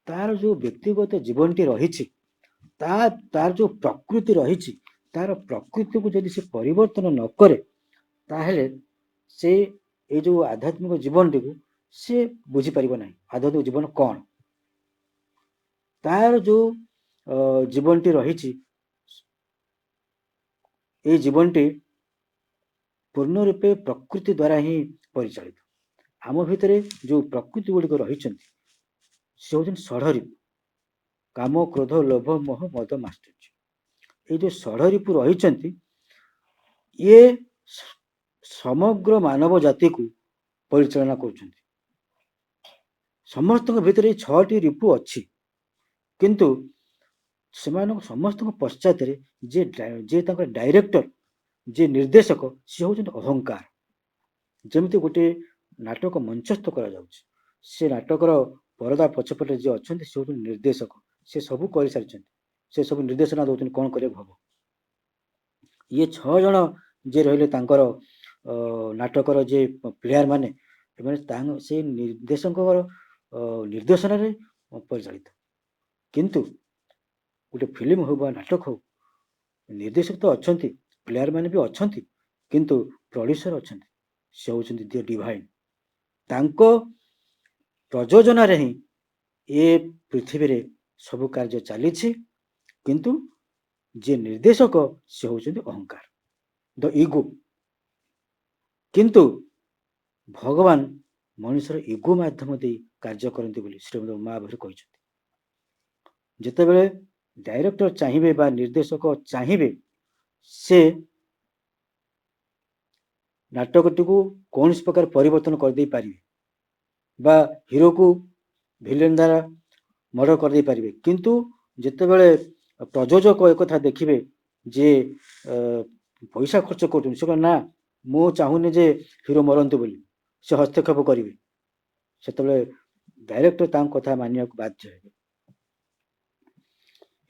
ତାର ଯେଉଁ ବ୍ୟକ୍ତିଗତ ଜୀବନଟି ରହିଛି, ତାର ଯେଉଁ ପ୍ରକୃତି ରହିଛି, ତାର ପ୍ରକୃତିକୁ ଯଦି ସେ ପରିବର୍ତ୍ତନ ନ କରେ, ତାହେଲେ ସେ ଏଇ ଯେଉଁ ଆଧ୍ୟାତ୍ମିକ ଜୀବନଟିକୁ ସେ ବୁଝିପାରିବ ନାହିଁ। ଆଧ୍ୟାତ୍ମିକ ଜୀବନ କ'ଣ? ତାର ଯେଉଁ ଜୀବନଟି ରହିଛି, এই ଜୀବନଟି ପୂର୍ଣ୍ଣ ରୂପେ ପ୍ରକୃତି ଦ୍ୱାରା ହିଁ ପରିଚାଳିତ। ଆମ ଭିତରେ ଯେଉଁ ପ୍ରକୃତି ଗୁଡ଼ିକ ରହିଛନ୍ତି, ସେ ହେଉଛନ୍ତି ଷଢ଼ରିପୁ, କାମ, କ୍ରୋଧ, ଲୋଭ, ମୋହ, ମଦ, ମାଶ୍ଚର୍ଯ୍ୟ। ଏଇ ଯେଉଁ ଷଢ଼ରିପୁ ରହିଛନ୍ତି, ଇଏ ସମଗ୍ର ମାନବ ଜାତିକୁ ପରିଚାଳନା କରୁଛନ୍ତି। ସମସ୍ତଙ୍କ ଭିତରେ ଏଇ 6ଟି ରିପୁ ଅଛି, କିନ୍ତୁ ସେମାନଙ୍କ ସମସ୍ତଙ୍କ ପଶ୍ଚାତରେ ଯିଏ ତାଙ୍କର ଡାଇରେକ୍ଟର, ଯିଏ ନିର୍ଦ୍ଦେଶକ, ସେ ହେଉଛନ୍ତି ଅହଙ୍କାର। ଯେମିତି ଗୋଟେ ନାଟକ ମଞ୍ଚସ୍ଥ କରାଯାଉଛି, ସେ ନାଟକର ପରଦା ପଛପଟେ ଯିଏ ଅଛନ୍ତି ସେ ହେଉଛନ୍ତି ନିର୍ଦ୍ଦେଶକ। ସେ ସବୁ କରିସାରିଛନ୍ତି, ସେ ସବୁ ନିର୍ଦ୍ଦେଶନା ଦେଉଛନ୍ତି କ'ଣ କରିବାକୁ ହବ। ଇଏ 6 ଜଣ ଯିଏ ରହିଲେ ତାଙ୍କର ନାଟକର ଯିଏ ପ୍ଲେୟାର ମାନେ, ଏମାନେ ସେଇ ନିର୍ଦ୍ଦେଶକଙ୍କର ନିର୍ଦ୍ଦେଶନାରେ ପରିଚାଳିତ। କିନ୍ତୁ ଗୋଟେ ଫିଲ୍ମ ହଉ ବା ନାଟକ ହଉ, ନିର୍ଦ୍ଦେଶକ ତ ଅଛନ୍ତି, ପ୍ଲେୟାର ମାନେ ବି ଅଛନ୍ତି, କିନ୍ତୁ ପ୍ରଡ୍ୟୁସର ଅଛନ୍ତି, ସେ ହେଉଛନ୍ତି ଦି ଡିଭାଇନ୍। ତାଙ୍କ ପ୍ରଯୋଜନାରେ ହିଁ ଏ ପୃଥିବୀରେ ସବୁ କାର୍ଯ୍ୟ ଚାଲିଛି, କିନ୍ତୁ ଯିଏ ନିର୍ଦ୍ଦେଶକ ସେ ହେଉଛନ୍ତି ଅହଙ୍କାର, ଦ ଇଗୋ। କିନ୍ତୁ ଭଗବାନ ମଣିଷର ଇଗୋ ମାଧ୍ୟମ ଦେଇ କାର୍ଯ୍ୟ କରନ୍ତି ବୋଲି ଶ୍ରୀମଦ ମହାବୀର କହିଛନ୍ତି। ଯେତେବେଳେ ଡାଇରେକ୍ଟର ଚାହିଁବେ ବା ନିର୍ଦ୍ଦେଶକ ଚାହିଁବେ ସେ ନାଟକଟିକୁ କୌଣସି ପ୍ରକାର ପରିବର୍ତ୍ତନ କରିଦେଇ ପାରିବେ ବା ହିରୋକୁ ଭିଲେନ ଦ୍ୱାରା ମର୍ଡର କରିଦେଇ ପାରିବେ, କିନ୍ତୁ ଯେତେବେଳେ ପ୍ରଯୋଜକ ଏକଥା ଦେଖିବେ ଯେ ପଇସା ଖର୍ଚ୍ଚ କରୁଛନ୍ତି, ସେ କହିବେ ନା ମୁଁ ଚାହୁଁନି ଯେ ହିରୋ ମରନ୍ତୁ ବୋଲି, ସେ ହସ୍ତକ୍ଷେପ କରିବେ, ସେତେବେଳେ ଡାଇରେକ୍ଟର ତାଙ୍କ କଥା ମାନିବାକୁ ବାଧ୍ୟ ହେବେ।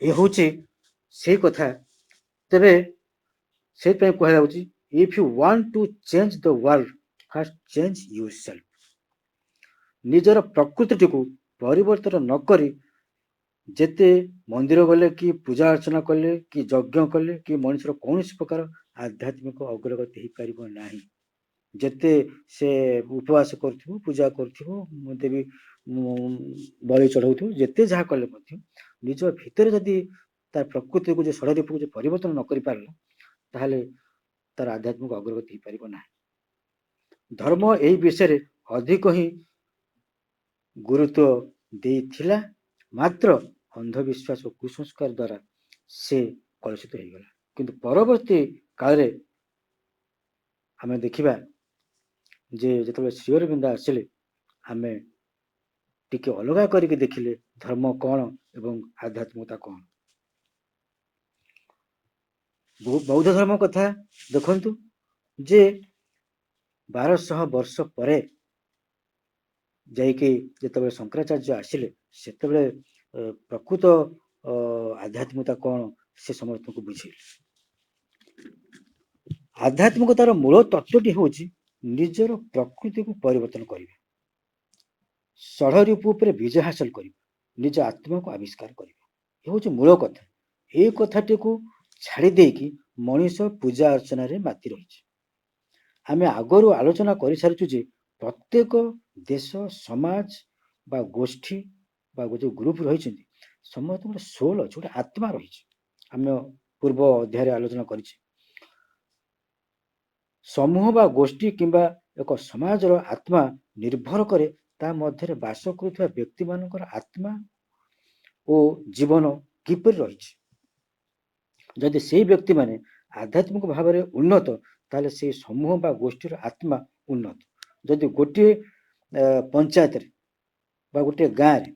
ଏ ହଉଛି ସେଇ କଥା। ତେବେ ସେଇଥିପାଇଁ କୁହାଯାଉଛି if you want to change the world first change yourself. ନିଜର ପ୍ରକୃତିଟିକୁ ପରିବର୍ତ୍ତନ ନ କରି ଯେତେ ମନ୍ଦିର ଗଲେ କି ପୂଜା ଅର୍ଚ୍ଚନା କଲେ କି ଯଜ୍ଞ କଲେ କି ମଣିଷର କୌଣସି ପ୍ରକାର ଆଧ୍ୟାତ୍ମିକ ଅଗ୍ରଗତି ହେଇପାରିବ ନାହିଁ। ଯେତେ ସେ ଉପବାସ କରୁଥିବ, ପୂଜା କରୁଥିବ, ଦେବୀ ବଳି ଚଢଉଥିବ, ଯେତେ ଯାହା କଲେ ମଧ୍ୟ ନିଜ ଭିତରେ ଯଦି ତାର ପ୍ରକୃତିକୁ ଯେ ଷଡ଼ ରୂପକୁ ଯେ ପରିବର୍ତ୍ତନ ନ କରିପାରିଲା ତାହେଲେ ତାର ଆଧ୍ୟାତ୍ମିକ ଅଗ୍ରଗତି ହେଇପାରିବ ନାହିଁ। ଧର୍ମ ଏହି ବିଷୟରେ ଅଧିକ ହିଁ ଗୁରୁତ୍ୱ ଦେଇଥିଲା, ମାତ୍ର ଅନ୍ଧବିଶ୍ୱାସ ଓ କୁସଂସ୍କାର ଦ୍ୱାରା ସେ କଳୁଷିତ ହେଇଗଲା। କିନ୍ତୁ ପରବର୍ତ୍ତୀ କାଳରେ ଆମେ ଦେଖିବା ଯେ ଯେତେବେଳେ ଶ୍ରୀ ଅରବିନ୍ଦ ଆସିଲେ ଆମେ ଟିକେ ଅଲଗା କରିକି ଦେଖିଲେ ଧର୍ମ କଣ ଏବଂ ଆଧ୍ୟାତ୍ମିକତା କଣ। ବୌଦ୍ଧ ଧର୍ମ କଥା ଦେଖନ୍ତୁ ଯେ 1200 ବର୍ଷ ପରେ ଯାଇକି ଯେତେବେଳେ ଶଙ୍କରାଚାର୍ଯ୍ୟ ଆସିଲେ ସେତେବେଳେ ପ୍ରକୃତ ଆଧ୍ୟାତ୍ମିକତା କଣ ସେ ସମସ୍ତଙ୍କୁ ବୁଝେଇଲେ। ଆଧ୍ୟାତ୍ମିକତାର ମୂଳ ତତ୍ଵଟି ହେଉଛି ନିଜର ପ୍ରକୃତିକୁ ପରିବର୍ତ୍ତନ କରିବା, ଷଢ଼ ରୂପ ଉପରେ ବିଜୟ ହାସଲ କରିବା, ନିଜ ଆତ୍ମାକୁ ଆବିଷ୍କାର କରିବା। ଏ ହେଉଛି ମୂଳ କଥା। ଏଇ କଥାଟିକୁ ଛାଡ଼ି ଦେଇକି ମଣିଷ ପୂଜା ଅର୍ଚ୍ଚନାରେ ମାତି ରହିଛି। ଆମେ ଆଗରୁ ଆଲୋଚନା କରିସାରିଛୁ ଯେ ପ୍ରତ୍ୟେକ ଦେଶ, ସମାଜ ବା ଗୋଷ୍ଠୀ ବା ଯୋଉ ଗ୍ରୁପ ରହିଛନ୍ତି ସମସ୍ତଙ୍କର ସୋଲ ଅଛି, ଗୋଟେ ଆତ୍ମା ରହିଛି। ଆମେ ପୂର୍ବ ଅଧ୍ୟାୟରେ ଆଲୋଚନା କରିଛେ ସମୂହ ବା ଗୋଷ୍ଠୀ କିମ୍ବା ଏକ ସମାଜର ଆତ୍ମା ନିର୍ଭର କରେ ତା ମଧ୍ୟରେ ବାସ କରୁଥିବା ବ୍ୟକ୍ତିମାନଙ୍କର ଆତ୍ମା ଓ ଜୀବନ କିପରି ରହିଛି। ଯଦି ସେଇ ବ୍ୟକ୍ତିମାନେ ଆଧ୍ୟାତ୍ମିକ ଭାବରେ ଉନ୍ନତ ତାହେଲେ ସେଇ ସମୂହ ବା ଗୋଷ୍ଠୀର ଆତ୍ମା ଉନ୍ନତ। ଯଦି ଗୋଟିଏ ପଞ୍ଚାୟତରେ ବା ଗୋଟିଏ ଗାଁରେ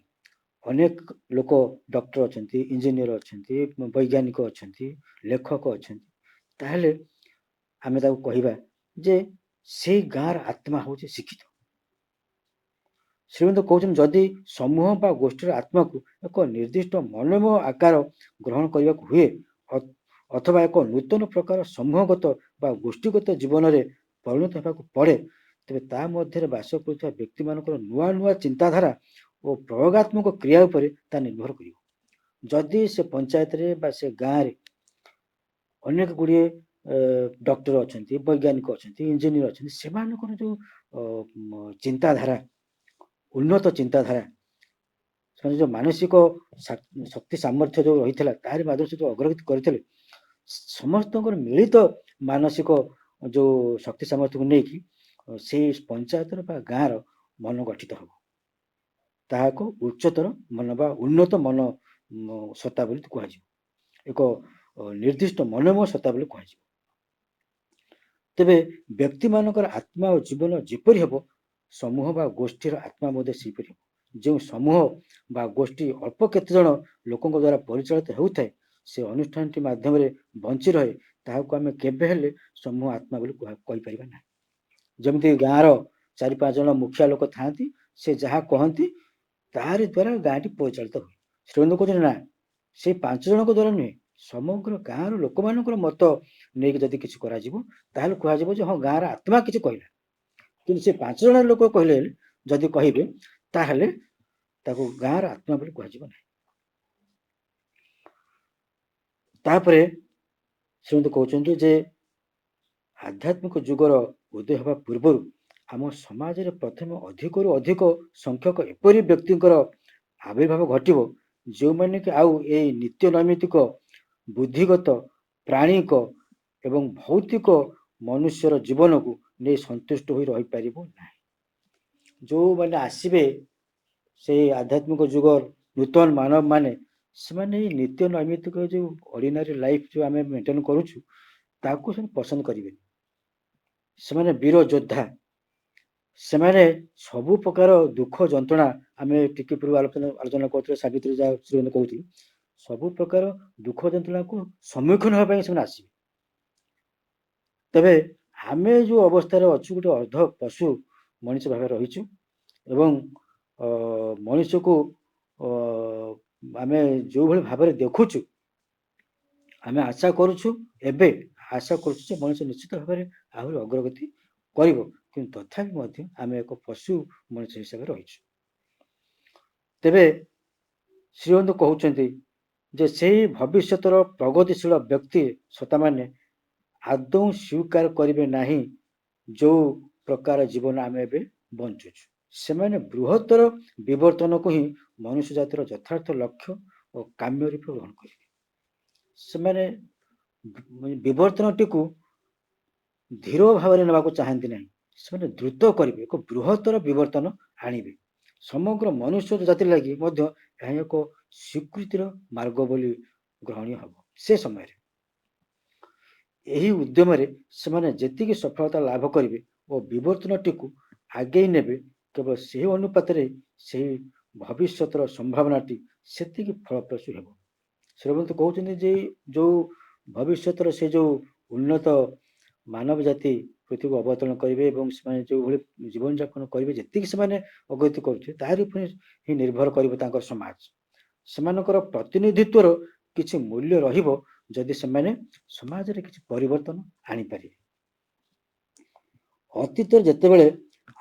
ଅନେକ ଲୋକ ଡକ୍ଟର ଅଛନ୍ତି, ଇଞ୍ଜିନିୟର ଅଛନ୍ତି, ବୈଜ୍ଞାନିକ ଅଛନ୍ତି, ଲେଖକ ଅଛନ୍ତି, ତାହେଲେ ଆମେ ତାକୁ କହିବା ଯେ ସେଇ ଗାଁର ଆତ୍ମା ହେଉଛି ଶିକ୍ଷିତ। ଶ୍ରୀମନ୍ତ କହୁଛନ୍ତି ଯଦି ସମୂହ ବା ଗୋଷ୍ଠୀର ଆତ୍ମାକୁ ଏକ ନିର୍ଦ୍ଦିଷ୍ଟ ମନୋମୟ ଆକାର ଗ୍ରହଣ କରିବାକୁ ହୁଏ ଅଥବା ଏକ ନୂତନ ପ୍ରକାର ସମୂହଗତ ବା ଗୋଷ୍ଠୀଗତ ଜୀବନରେ ପରିଣତ ହେବାକୁ ପଡ଼େ, ତେବେ ତା ମଧ୍ୟରେ ବାସ କରୁଥିବା ବ୍ୟକ୍ତିମାନଙ୍କର ନୂଆ ନୂଆ ଚିନ୍ତାଧାରା ଓ ପ୍ରୟୋଗାତ୍ମକ କ୍ରିୟା ଉପରେ ତା ନିର୍ଭର କରିବ। ଯଦି ସେ ପଞ୍ଚାୟତରେ ବା ସେ ଗାଁରେ ଅନେକ ଗୁଡ଼ିଏ ଡକ୍ଟର ଅଛନ୍ତି, ବୈଜ୍ଞାନିକ ଅଛନ୍ତି, ଇଞ୍ଜିନିୟର ଅଛନ୍ତି, ସେମାନଙ୍କର ଯୋଉ ଚିନ୍ତାଧାରା, ଉନ୍ନତ ଚିନ୍ତାଧାରା, ସେମାନେ ଯୋଉ ମାନସିକ ଶକ୍ତି ସାମର୍ଥ୍ୟ ଯୋଉ ରହିଥିଲା ତାରି ମାଧ୍ୟମରେ ଯୋଉ ଅଗ୍ରଗତି କରିଥିଲେ, ସମସ୍ତଙ୍କର ମିଳିତ ମାନସିକ ଯୋଉ ଶକ୍ତି ସାମର୍ଥ୍ୟକୁ ନେଇକି ସେଇ ପଞ୍ଚାୟତର ବା ଗାଁର ମନ ଗଠିତ ହବ। ତାହାକୁ ଉଚ୍ଚତର ମନ ବା ଉନ୍ନତ ମନ ସତ୍ତା ବୋଲି କୁହାଯିବ, ଏକ ନିର୍ଦ୍ଦିଷ୍ଟ ମନୋମୟ ସତ୍ତା ବୋଲି କୁହାଯିବ। ତେବେ ବ୍ୟକ୍ତିମାନଙ୍କର ଆତ୍ମା ଓ ଜୀବନ ଯେପରି ହେବ ସମୂହ ବା ଗୋଷ୍ଠୀର ଆତ୍ମା ମଧ୍ୟ ସେହିପରି ହେବ। ଯେଉଁ ସମୂହ ବା ଗୋଷ୍ଠୀ ଅଳ୍ପ କେତେ ଜଣ ଲୋକଙ୍କ ଦ୍ୱାରା ପରିଚାଳିତ ହେଉଥାଏ ସେ ଅନୁଷ୍ଠାନଟି ମାଧ୍ୟମରେ ବଞ୍ଚି ରହେ, ତାହାକୁ ଆମେ କେବେ ହେଲେ ସମୂହ ଆତ୍ମା ବୋଲି କହିପାରିବା ନାହିଁ। ଯେମିତି ଗାଁର 4-5 ଜଣ ମୁଖିଆ ଲୋକ ଥାଆନ୍ତି, ସେ ଯାହା କହନ୍ତି ତାହାରି ଦ୍ୱାରା ଗାଁଟି ପରିଚାଳିତ ହୁଏ। ଶ୍ରୀମନ୍ତ କହୁଛନ୍ତି ନା, ସେଇ 5 ଜଣଙ୍କ ଦ୍ୱାରା ନୁହେଁ, ସମଗ୍ର ଗାଁର ଲୋକମାନଙ୍କର ମତ ନେଇକି ଯଦି କିଛି କରାଯିବ ତାହେଲେ କୁହାଯିବ ଯେ ହଁ ଗାଁର ଆତ୍ମା କିଛି କହିଲା। କିନ୍ତୁ ସେ 5 ଜଣ ଲୋକ କହିଲେ ଯଦି କହିବେ ତାହେଲେ ତାକୁ ଗାଁର ଆତ୍ମା ବୋଲି କୁହାଯିବ ନାହିଁ। ତାପରେ ଶ୍ରୀମନ୍ତ କହୁଛନ୍ତି ଯେ ଆଧ୍ୟାତ୍ମିକ ଯୁଗର ଉଦୟ ହେବା ପୂର୍ବରୁ ଆମ ସମାଜରେ ପ୍ରଥମେ ଅଧିକରୁ ଅଧିକ ସଂଖ୍ୟକ ଏପରି ବ୍ୟକ୍ତିଙ୍କର ଆବିର୍ଭାବ ଘଟିବ ଯେଉଁମାନେ କି ଆଉ ଏଇ ନିତ୍ୟ ନୈମିତିକ ବୁଦ୍ଧିଗତ, ପ୍ରାଣିକ ଏବଂ ଭୌତିକ ମନୁଷ୍ୟର ଜୀବନକୁ ନେଇ ସନ୍ତୁଷ୍ଟ ହୋଇ ରହିପାରିବ ନାହିଁ। ଯୋଉମାନେ ଆସିବେ ସେଇ ଆଧ୍ୟାତ୍ମିକ ଯୁଗ ନୂତନ ମାନବ ମାନେ ସେମାନେ ଏଇ ନିତ୍ୟ ନୈମିତ୍ତିକ ଯୋଉ ଅର୍ଡିନାରୀ ଲାଇଫ ଯୋଉ ଆମେ ମେଣ୍ଟେନ କରୁଛୁ ତାକୁ ସେମାନେ ପସନ୍ଦ କରିବେନି। ସେମାନେ ବୀର ଯୋଦ୍ଧା, ସେମାନେ ସବୁ ପ୍ରକାର ଦୁଃଖ ଯନ୍ତ୍ରଣା, ଆମେ ଟିକେ ପୂର୍ବ ଆଲୋଚନା କରୁଥିଲେ ସାବିତ୍ରୀ ଯାହା ଶ୍ରୀମନ୍ତ କହୁଥିଲି, ସବୁ ପ୍ରକାର ଦୁଃଖ ଯନ୍ତ୍ରଣାକୁ ସମ୍ମୁଖୀନ ହେବା ପାଇଁ ସେମାନେ ଆସିବେ। ତେବେ ଆମେ ଯୋଉ ଅବସ୍ଥାରେ ଅଛୁ, ଗୋଟେ ଅର୍ଦ୍ଧ ପଶୁ ମଣିଷ ଭାବେ ରହିଛୁ ଏବଂ ମଣିଷକୁ ଆମେ ଯୋଉଭଳି ଭାବରେ ଦେଖୁଛୁ, ଆମେ ଆଶା କରୁଛୁ ଯେ ମଣିଷ ନିଶ୍ଚିତ ଭାବରେ ଆହୁରି ଅଗ୍ରଗତି କରିବ, କିନ୍ତୁ ତଥାପି ମଧ୍ୟ ଆମେ ଏକ ପଶୁ ମଣିଷ ହିସାବରେ ରହିଛୁ। ତେବେ ଶ୍ରୀଅନ୍ତ କହୁଛନ୍ତି ଯେ ସେହି ଭବିଷ୍ୟତର ପ୍ରଗତିଶୀଳ ବ୍ୟକ୍ତି ସତ୍ତାମାନେ ଆଦୌ ସ୍ୱୀକାର କରିବେ ନାହିଁ ଯୋଉ ପ୍ରକାର ଜୀବନ ଆମେ ଏବେ ବଞ୍ଚୁଛୁ। ସେମାନେ ବୃହତ୍ତର ବିବର୍ତ୍ତନକୁ ହିଁ ମନୁଷ୍ୟ ଜାତିର ଯଥାର୍ଥ ଲକ୍ଷ୍ୟ ଓ କାମ୍ୟ ରୂପେ ଗ୍ରହଣ କରିବେ। ସେମାନେ ବିବର୍ତ୍ତନଟିକୁ ଧୀର ଭାବରେ ନେବାକୁ ଚାହାନ୍ତି ନାହିଁ, ସେମାନେ ଦ୍ରୁତ କରିବେ, ଏକ ବୃହତ୍ତର ବିବର୍ତ୍ତନ ଆଣିବେ। ସମଗ୍ର ମନୁଷ୍ୟ ଜାତି ଲାଗି ମଧ୍ୟ ଏହା ଏକ ସ୍ୱୀକୃତିର ମାର୍ଗ ବୋଲି ଗ୍ରହଣୀୟ ହେବ। ସେ ସମୟରେ ଏହି ଉଦ୍ୟମରେ ସେମାନେ ଯେତିକି ସଫଳତା ଲାଭ କରିବେ ଓ ବିବର୍ତ୍ତନଟିକୁ ଆଗେଇ ନେବେ, କେବଳ ସେହି ଅନୁପାତରେ ସେହି ଭବିଷ୍ୟତର ସମ୍ଭାବନାଟି ସେତିକି ଫଳପ୍ରସୂ ହେବ। ଶ୍ରୀମନ୍ତ କହୁଛନ୍ତି ଯେ ଯୋଉ ଭବିଷ୍ୟତର ସେ ଯୋଉ ଉନ୍ନତ ମାନବ ଜାତି ପୃଥିବୀକୁ ଅବତରଣ କରିବେ ଏବଂ ସେମାନେ ଯୋଉଭଳି ଜୀବନଯାପନ କରିବେ, ଯେତିକି ସେମାନେ ଅଗ୍ରଗତି କରୁଥିବେ ତାହାରି ଉପରେ ହିଁ ନିର୍ଭର କରିବ ତାଙ୍କର ସମାଜ। ସେମାନଙ୍କର ପ୍ରତିନିଧିତ୍ୱର କିଛି ମୂଲ୍ୟ ରହିବ ଯଦି ସେମାନେ ସମାଜରେ କିଛି ପରିବର୍ତ୍ତନ ଆଣିପାରିବେ। ଅତୀତରେ ଯେତେବେଳେ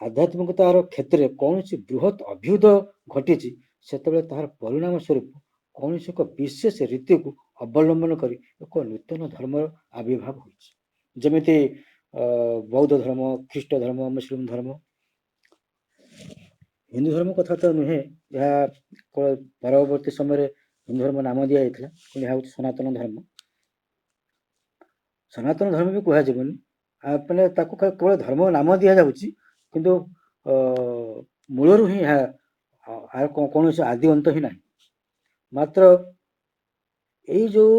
ଆଧ୍ୟାତ୍ମିକତାର କ୍ଷେତ୍ରରେ କୌଣସି ବୃହତ୍ ଅଭ୍ୟୁଦୟ ଘଟିଛି, ସେତେବେଳେ ତାହାର ପରିଣାମ ସ୍ୱରୂପ କୌଣସି ଏକ ବିଶେଷ ରୀତିକୁ ଅବଲମ୍ବନ କରି ଏକ ନୂତନ ଧର୍ମର ଆବିର୍ଭାବ ହୋଇଛି। ଯେମିତି ବୌଦ୍ଧ ଧର୍ମ, ଖ୍ରୀଷ୍ଟ ଧର୍ମ, ମୁସଲିମ ଧର୍ମ। ହିନ୍ଦୁ ଧର୍ମ କଥା ତ ନୁହେଁ, ଏହା ପରବର୍ତ୍ତୀ ସମୟରେ ହିନ୍ଦୁ ଧର୍ମ ନାମ ଦିଆଯାଇଥିଲା, କିନ୍ତୁ ଏହା ହେଉଛି ସନାତନ ଧର୍ମ। ସନାତନ ଧର୍ମ ବି କୁହାଯିବନି, ମାନେ ତାକୁ କେବଳ ଧର୍ମ ନାମ ଦିଆଯାଉଛି, କିନ୍ତୁ ମୂଳରୁ ହିଁ ଏହା କୌଣସି ଆଦି ଅନ୍ତ ହିଁ ନାହିଁ। ମାତ୍ର ଏଇ ଯୋଉ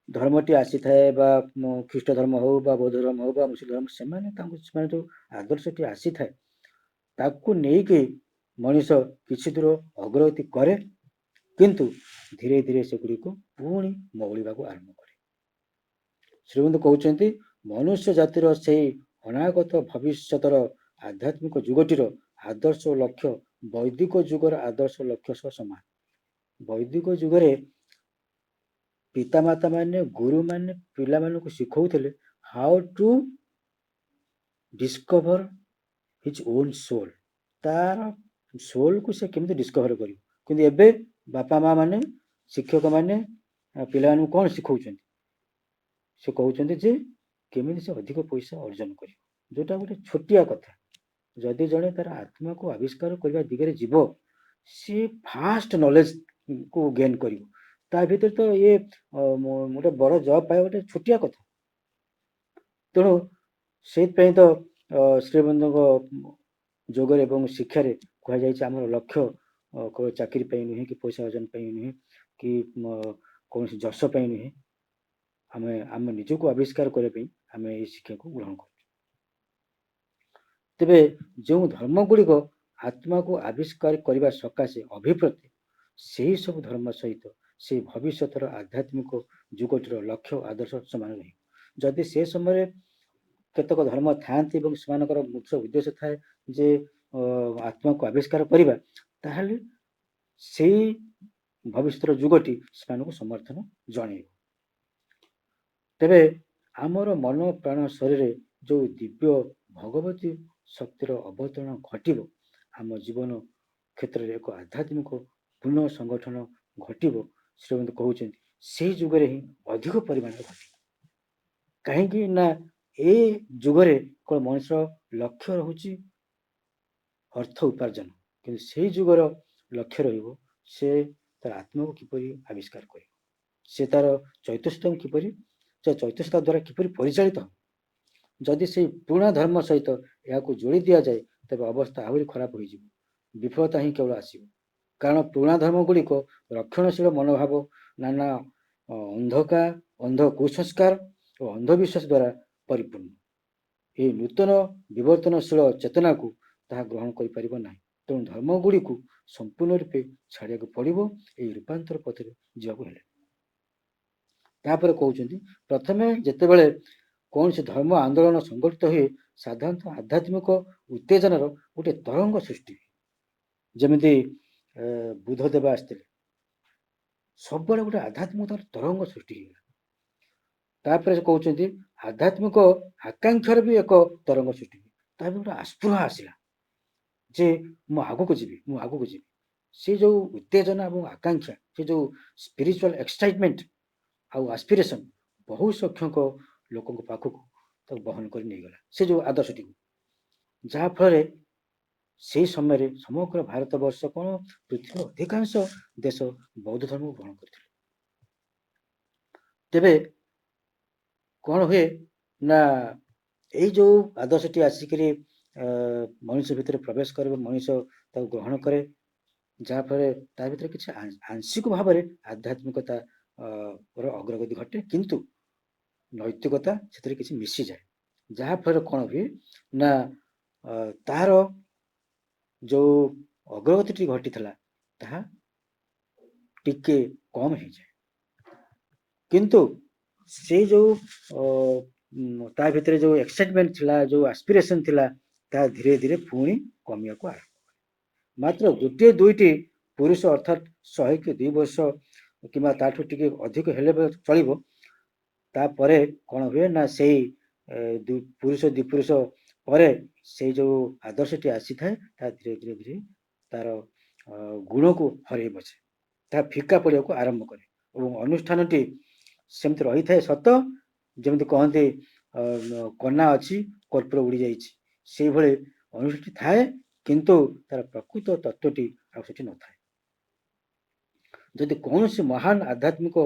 ଧର୍ମଟି ଆସିଥାଏ, ବା ଖ୍ରୀଷ୍ଟ ଧର୍ମ ହଉ ବା ବୌଦ୍ଧ ଧର୍ମ ହଉ ବା ମୁସଲିମ ଧର୍ମ, ସେମାନେ ଯୋଉ ଆଦର୍ଶଟି ଆସିଥାଏ ତାକୁ ନେଇକି ମଣିଷ କିଛି ଦୂର ଅଗ୍ରଗତି କରେ, କିନ୍ତୁ ଧୀରେ ଧୀରେ ସେଗୁଡ଼ିକୁ ପୁଣି ମଉଳିବାକୁ ଆରମ୍ଭ କରେ। ଶ୍ରୀମନ୍ତ କହୁଛନ୍ତି ମନୁଷ୍ୟ ଜାତିର ସେହି ଅନାଗତ ଭବିଷ୍ୟତର ଆଧ୍ୟାତ୍ମିକ ଯୁଗଟିର ଆଦର୍ଶ ଓ ଲକ୍ଷ୍ୟ ବୈଦିକ ଯୁଗର ଆଦର୍ଶ ଲକ୍ଷ୍ୟ ସହ ସମାନ। ବୈଦିକ ଯୁଗରେ ପିତାମାତା ମାନେ, ଗୁରୁମାନେ ପିଲାମାନଙ୍କୁ ଶିଖଉଥିଲେ how to discover his own soul, ତାର ସୋଲକୁ ସେ କେମିତି ଡିସ୍କଭର କରିବ। କିନ୍ତୁ ଏବେ ବାପା ମା ମାନେ, ଶିକ୍ଷକ ମାନେ ପିଲାମାନଙ୍କୁ କଣ ଶିଖଉଛନ୍ତି? ସେ କହୁଛନ୍ତି ଯେ କେମିତି ସେ ଅଧିକ ପଇସା ଅର୍ଜନ କରିବ, ଯୋଉଟା ଗୋଟେ ଛୋଟିଆ କଥା। ଯଦି ଜଣେ ତାର ଆତ୍ମାକୁ ଆବିଷ୍କାର କରିବା ଦିଗରେ ଯିବ, ସିଏ ଫାଷ୍ଟ ନଲେଜ କୁ ଗେନ୍ କରିବ। ତା ଭିତରେ ତ ଇଏ ଗୋଟେ ବଡ ଜବ୍ ପାଇବା ଗୋଟେ ଛୋଟିଆ କଥା। ତେଣୁ ସେଇଥିପାଇଁ ତ ଶ୍ରୀବନ୍ଧୁଙ୍କ ଯୋଗରେ ଏବଂ ଶିକ୍ଷାରେ କୁହାଯାଇଛି ଆମର ଲକ୍ଷ୍ୟ କେବଳ ଚାକିରି ପାଇଁ ନୁହେଁ, କି ପଇସା ଅର୍ଜନ ପାଇଁ ନୁହେଁ, କି କୌଣସି ଯଶ ପାଇଁ ନୁହେଁ, ଆମ ନିଜକୁ ଆବିଷ୍କାର କରିବା ପାଇଁ ଆମେ ଏହି ଶିକ୍ଷାକୁ ଗ୍ରହଣ କରୁଛୁ। ତେବେ ଯେଉଁ ଧର୍ମ ଗୁଡ଼ିକ ଆତ୍ମାକୁ ଆବିଷ୍କାର କରିବା ସକାଶେ ଅଭିପ୍ରେତ, ସେହି ସବୁ ଧର୍ମ ସହିତ ସେହି ଭବିଷ୍ୟତର ଆଧ୍ୟାତ୍ମିକ ଯୁଗଟିର ଲକ୍ଷ୍ୟ ଆଦର୍ଶ ସମାନ ରହିବ। ଯଦି ସେ ସମୟରେ କେତେକ ଧର୍ମ ଥାଆନ୍ତି ଏବଂ ସେମାନଙ୍କର ମୁଖ୍ୟ ଉଦ୍ଦେଶ୍ୟ ଥାଏ ଯେ ଆତ୍ମାକୁ ଆବିଷ୍କାର କରିବା, ତାହେଲେ ସେଇ ଭବିଷ୍ୟତର ଯୁଗଟି ସେମାନଙ୍କୁ ସମର୍ଥନ ଜଣେଇବ। ତେବେ ଆମର ମନ ପ୍ରାଣ ଶରୀରରେ ଯୋଉ ଦିବ୍ୟ ଭଗବତୀ ଶକ୍ତିର ଅବତରଣ ଘଟିବ, ଆମ ଜୀବନ କ୍ଷେତ୍ରରେ ଏକ ଆଧ୍ୟାତ୍ମିକ ପୁନଃ ସଂଗଠନ ଘଟିବ। ଶ୍ରୀମନ୍ତ କହୁଛନ୍ତି ସେଇ ଯୁଗରେ ହିଁ ଅଧିକ ପରିମାଣରେ ଘଟିବ। କାହିଁକି ନା ଏ ଯୁଗରେ କେବଳ ମଣିଷର ଲକ୍ଷ୍ୟ ରହୁଛି ଅର୍ଥ ଉପାର୍ଜନ, କିନ୍ତୁ ସେଇ ଯୁଗର ଲକ୍ଷ୍ୟ ରହିବ ସେ ତାର ଆତ୍ମାକୁ କିପରି ଆବିଷ୍କାର କରିବ, ସେ ତାର ଚୈତନ୍ୟକୁ କିପରି, ଚୈତନ୍ୟତା ଦ୍ୱାରା କିପରି ପରିଚାଳିତ ହେବ। ଯଦି ସେଇ ପୁରୁଣା ଧର୍ମ ସହିତ ଏହାକୁ ଯୋଡ଼ି ଦିଆଯାଏ, ତେବେ ଅବସ୍ଥା ଆହୁରି ଖରାପ ହୋଇଯିବ। ବିଫଳତା ହିଁ କେବଳ ଆସିବ। କାରଣ ପୁରୁଣା ଧର୍ମ ଗୁଡ଼ିକ ରକ୍ଷଣଶୀଳ ମନୋଭାବ, ନାନା ଅନ୍ଧ କୁସଂସ୍କାର ଓ ଅନ୍ଧବିଶ୍ୱାସ ଦ୍ୱାରା ପରିପୂର୍ଣ୍ଣ। ଏହି ନୂତନ ବିବର୍ତ୍ତନଶୀଳ ଚେତନାକୁ ତାହା ଗ୍ରହଣ କରିପାରିବ ନାହିଁ। ତେଣୁ ଧର୍ମ ଗୁଡ଼ିକୁ ସମ୍ପୂର୍ଣ୍ଣ ରୂପେ ଛାଡ଼ିବାକୁ ପଡ଼ିବ ଏହି ରୂପାନ୍ତର ପଥରେ ଯିବାକୁ ହେଲେ। ତାପରେ କହୁଛନ୍ତି, ପ୍ରଥମେ ଯେତେବେଳେ କୌଣସି ଧର୍ମ ଆନ୍ଦୋଳନ ସଂଗଠିତ ହୁଏ, ସାଧାରଣତଃ ଆଧ୍ୟାତ୍ମିକ ଉତ୍ତେଜନାର ଗୋଟେ ତରଙ୍ଗ ସୃଷ୍ଟି ହୁଏ। ଯେମିତି ବୁଦ୍ଧଦେବ ଆସିଥିଲେ, ସବୁବେଳେ ଗୋଟେ ଆଧ୍ୟାତ୍ମିକତାର ତରଙ୍ଗ ସୃଷ୍ଟି ହେଇଗଲା। ତାପରେ ସେ କହୁଛନ୍ତି ଆଧ୍ୟାତ୍ମିକ ଆକାଂକ୍ଷାର ବି ଏକ ତରଙ୍ଗ ସୃଷ୍ଟି ହୁଏ। ତା ବି ଗୋଟେ ଆସ୍ପୃହ ଆସିଲା ଯେ ମୁଁ ଆଗକୁ ଯିବି, ମୁଁ ଆଗକୁ ଯିବି। ସେ ଯୋଉ ଉତ୍ତେଜନା ଏବଂ ଆକାଂକ୍ଷା, ସେ ଯୋଉ ସ୍ପିରିଚୁଆଲ ଏକ୍ସାଇଟମେଣ୍ଟ ଆଉ ଆସ୍ପିରେସନ ବହୁ ସଂଖ୍ୟକ ଲୋକଙ୍କ ପାଖକୁ ତାକୁ ବହନ କରି ନେଇଗଲା ସେ ଯୋଉ ଆଦର୍ଶଟିକୁ। ଯାହା ଫଳରେ ସେହି ସମୟରେ ସମଗ୍ର ଭାରତ ବର୍ଷ କ'ଣ, ପୃଥିବୀର ଅଧିକାଂଶ ଦେଶ ବୌଦ୍ଧ ଧର୍ମକୁ ଗ୍ରହଣ କରିଥିଲେ। ତେବେ କ'ଣ ହୁଏ ନା, ଏଇ ଯୋଉ ଆଦର୍ଶଟି ଆସିକରି ମଣିଷ ଭିତରେ ପ୍ରବେଶ କରିବ, ମଣିଷ ତାକୁ ଗ୍ରହଣ କରେ, ଯାହାଫଳରେ ତା ଭିତରେ କିଛି ଆଂଶିକ ଭାବରେ ଆଧ୍ୟାତ୍ମିକତା ର ଅଗ୍ରଗତି ଘଟେ, କିନ୍ତୁ ନୈତିକତା ସେଥିରେ କିଛି ମିଶିଯାଏ। ଯାହାଫଳରେ କ'ଣ ହୁଏ ନା, ତାହାର ଯୋଉ ଅଗ୍ରଗତିଟି ଘଟିଥିଲା ତାହା ଟିକେ କମ ହେଇଯାଏ। କିନ୍ତୁ ସେ ଯୋଉ ତା ଭିତରେ ଯୋଉ ଏକ୍ସାଇଟମେଣ୍ଟ ଥିଲା, ଯୋଉ ଆସ୍ପିରେସନ ଥିଲା, ତାହା ଧୀରେ ଧୀରେ ପୁଣି କମିବାକୁ ଆରମ୍ଭ କରେ। ମାତ୍ର ଗୋଟିଏ ଦୁଇଟି ପୁରୁଷ, ଅର୍ଥାତ୍ 100 କି 2 ବର୍ଷ କିମ୍ବା ତାଠୁ ଟିକେ ଅଧିକ ହେଲେ ଚଳିବ, ତାପରେ କ'ଣ ହୁଏ ନା, ସେଇ ପୁରୁଷ ଦ୍ୱିପୁରୁଷ ପରେ ସେଇ ଯୋଉ ଆଦର୍ଶଟି ଆସିଥାଏ, ତାହା ଧୀରେ ଧୀରେ ଧୀରେ ତାର ଗୁଣକୁ ହରେଇ ବସେ, ତାହା ଫିକା ପଡ଼ିବାକୁ ଆରମ୍ଭ କରେ ଏବଂ ଅନୁଷ୍ଠାନଟି ସେମିତି ରହିଥାଏ ସତ, ଯେମିତି କହନ୍ତି କନା ଅଛି କର୍ପୂର ଉଡ଼ି ଯାଇଛି, ସେଇଭଳି ଅନୁଷ୍ଠାନଟି ଥାଏ, କିନ୍ତୁ ତାର ପ୍ରକୃତ ତତ୍ତ୍ୱଟି ଆଉ ସେଠି ନଥାଏ। ଯଦି କୌଣସି ମହାନ ଆଧ୍ୟାତ୍ମିକ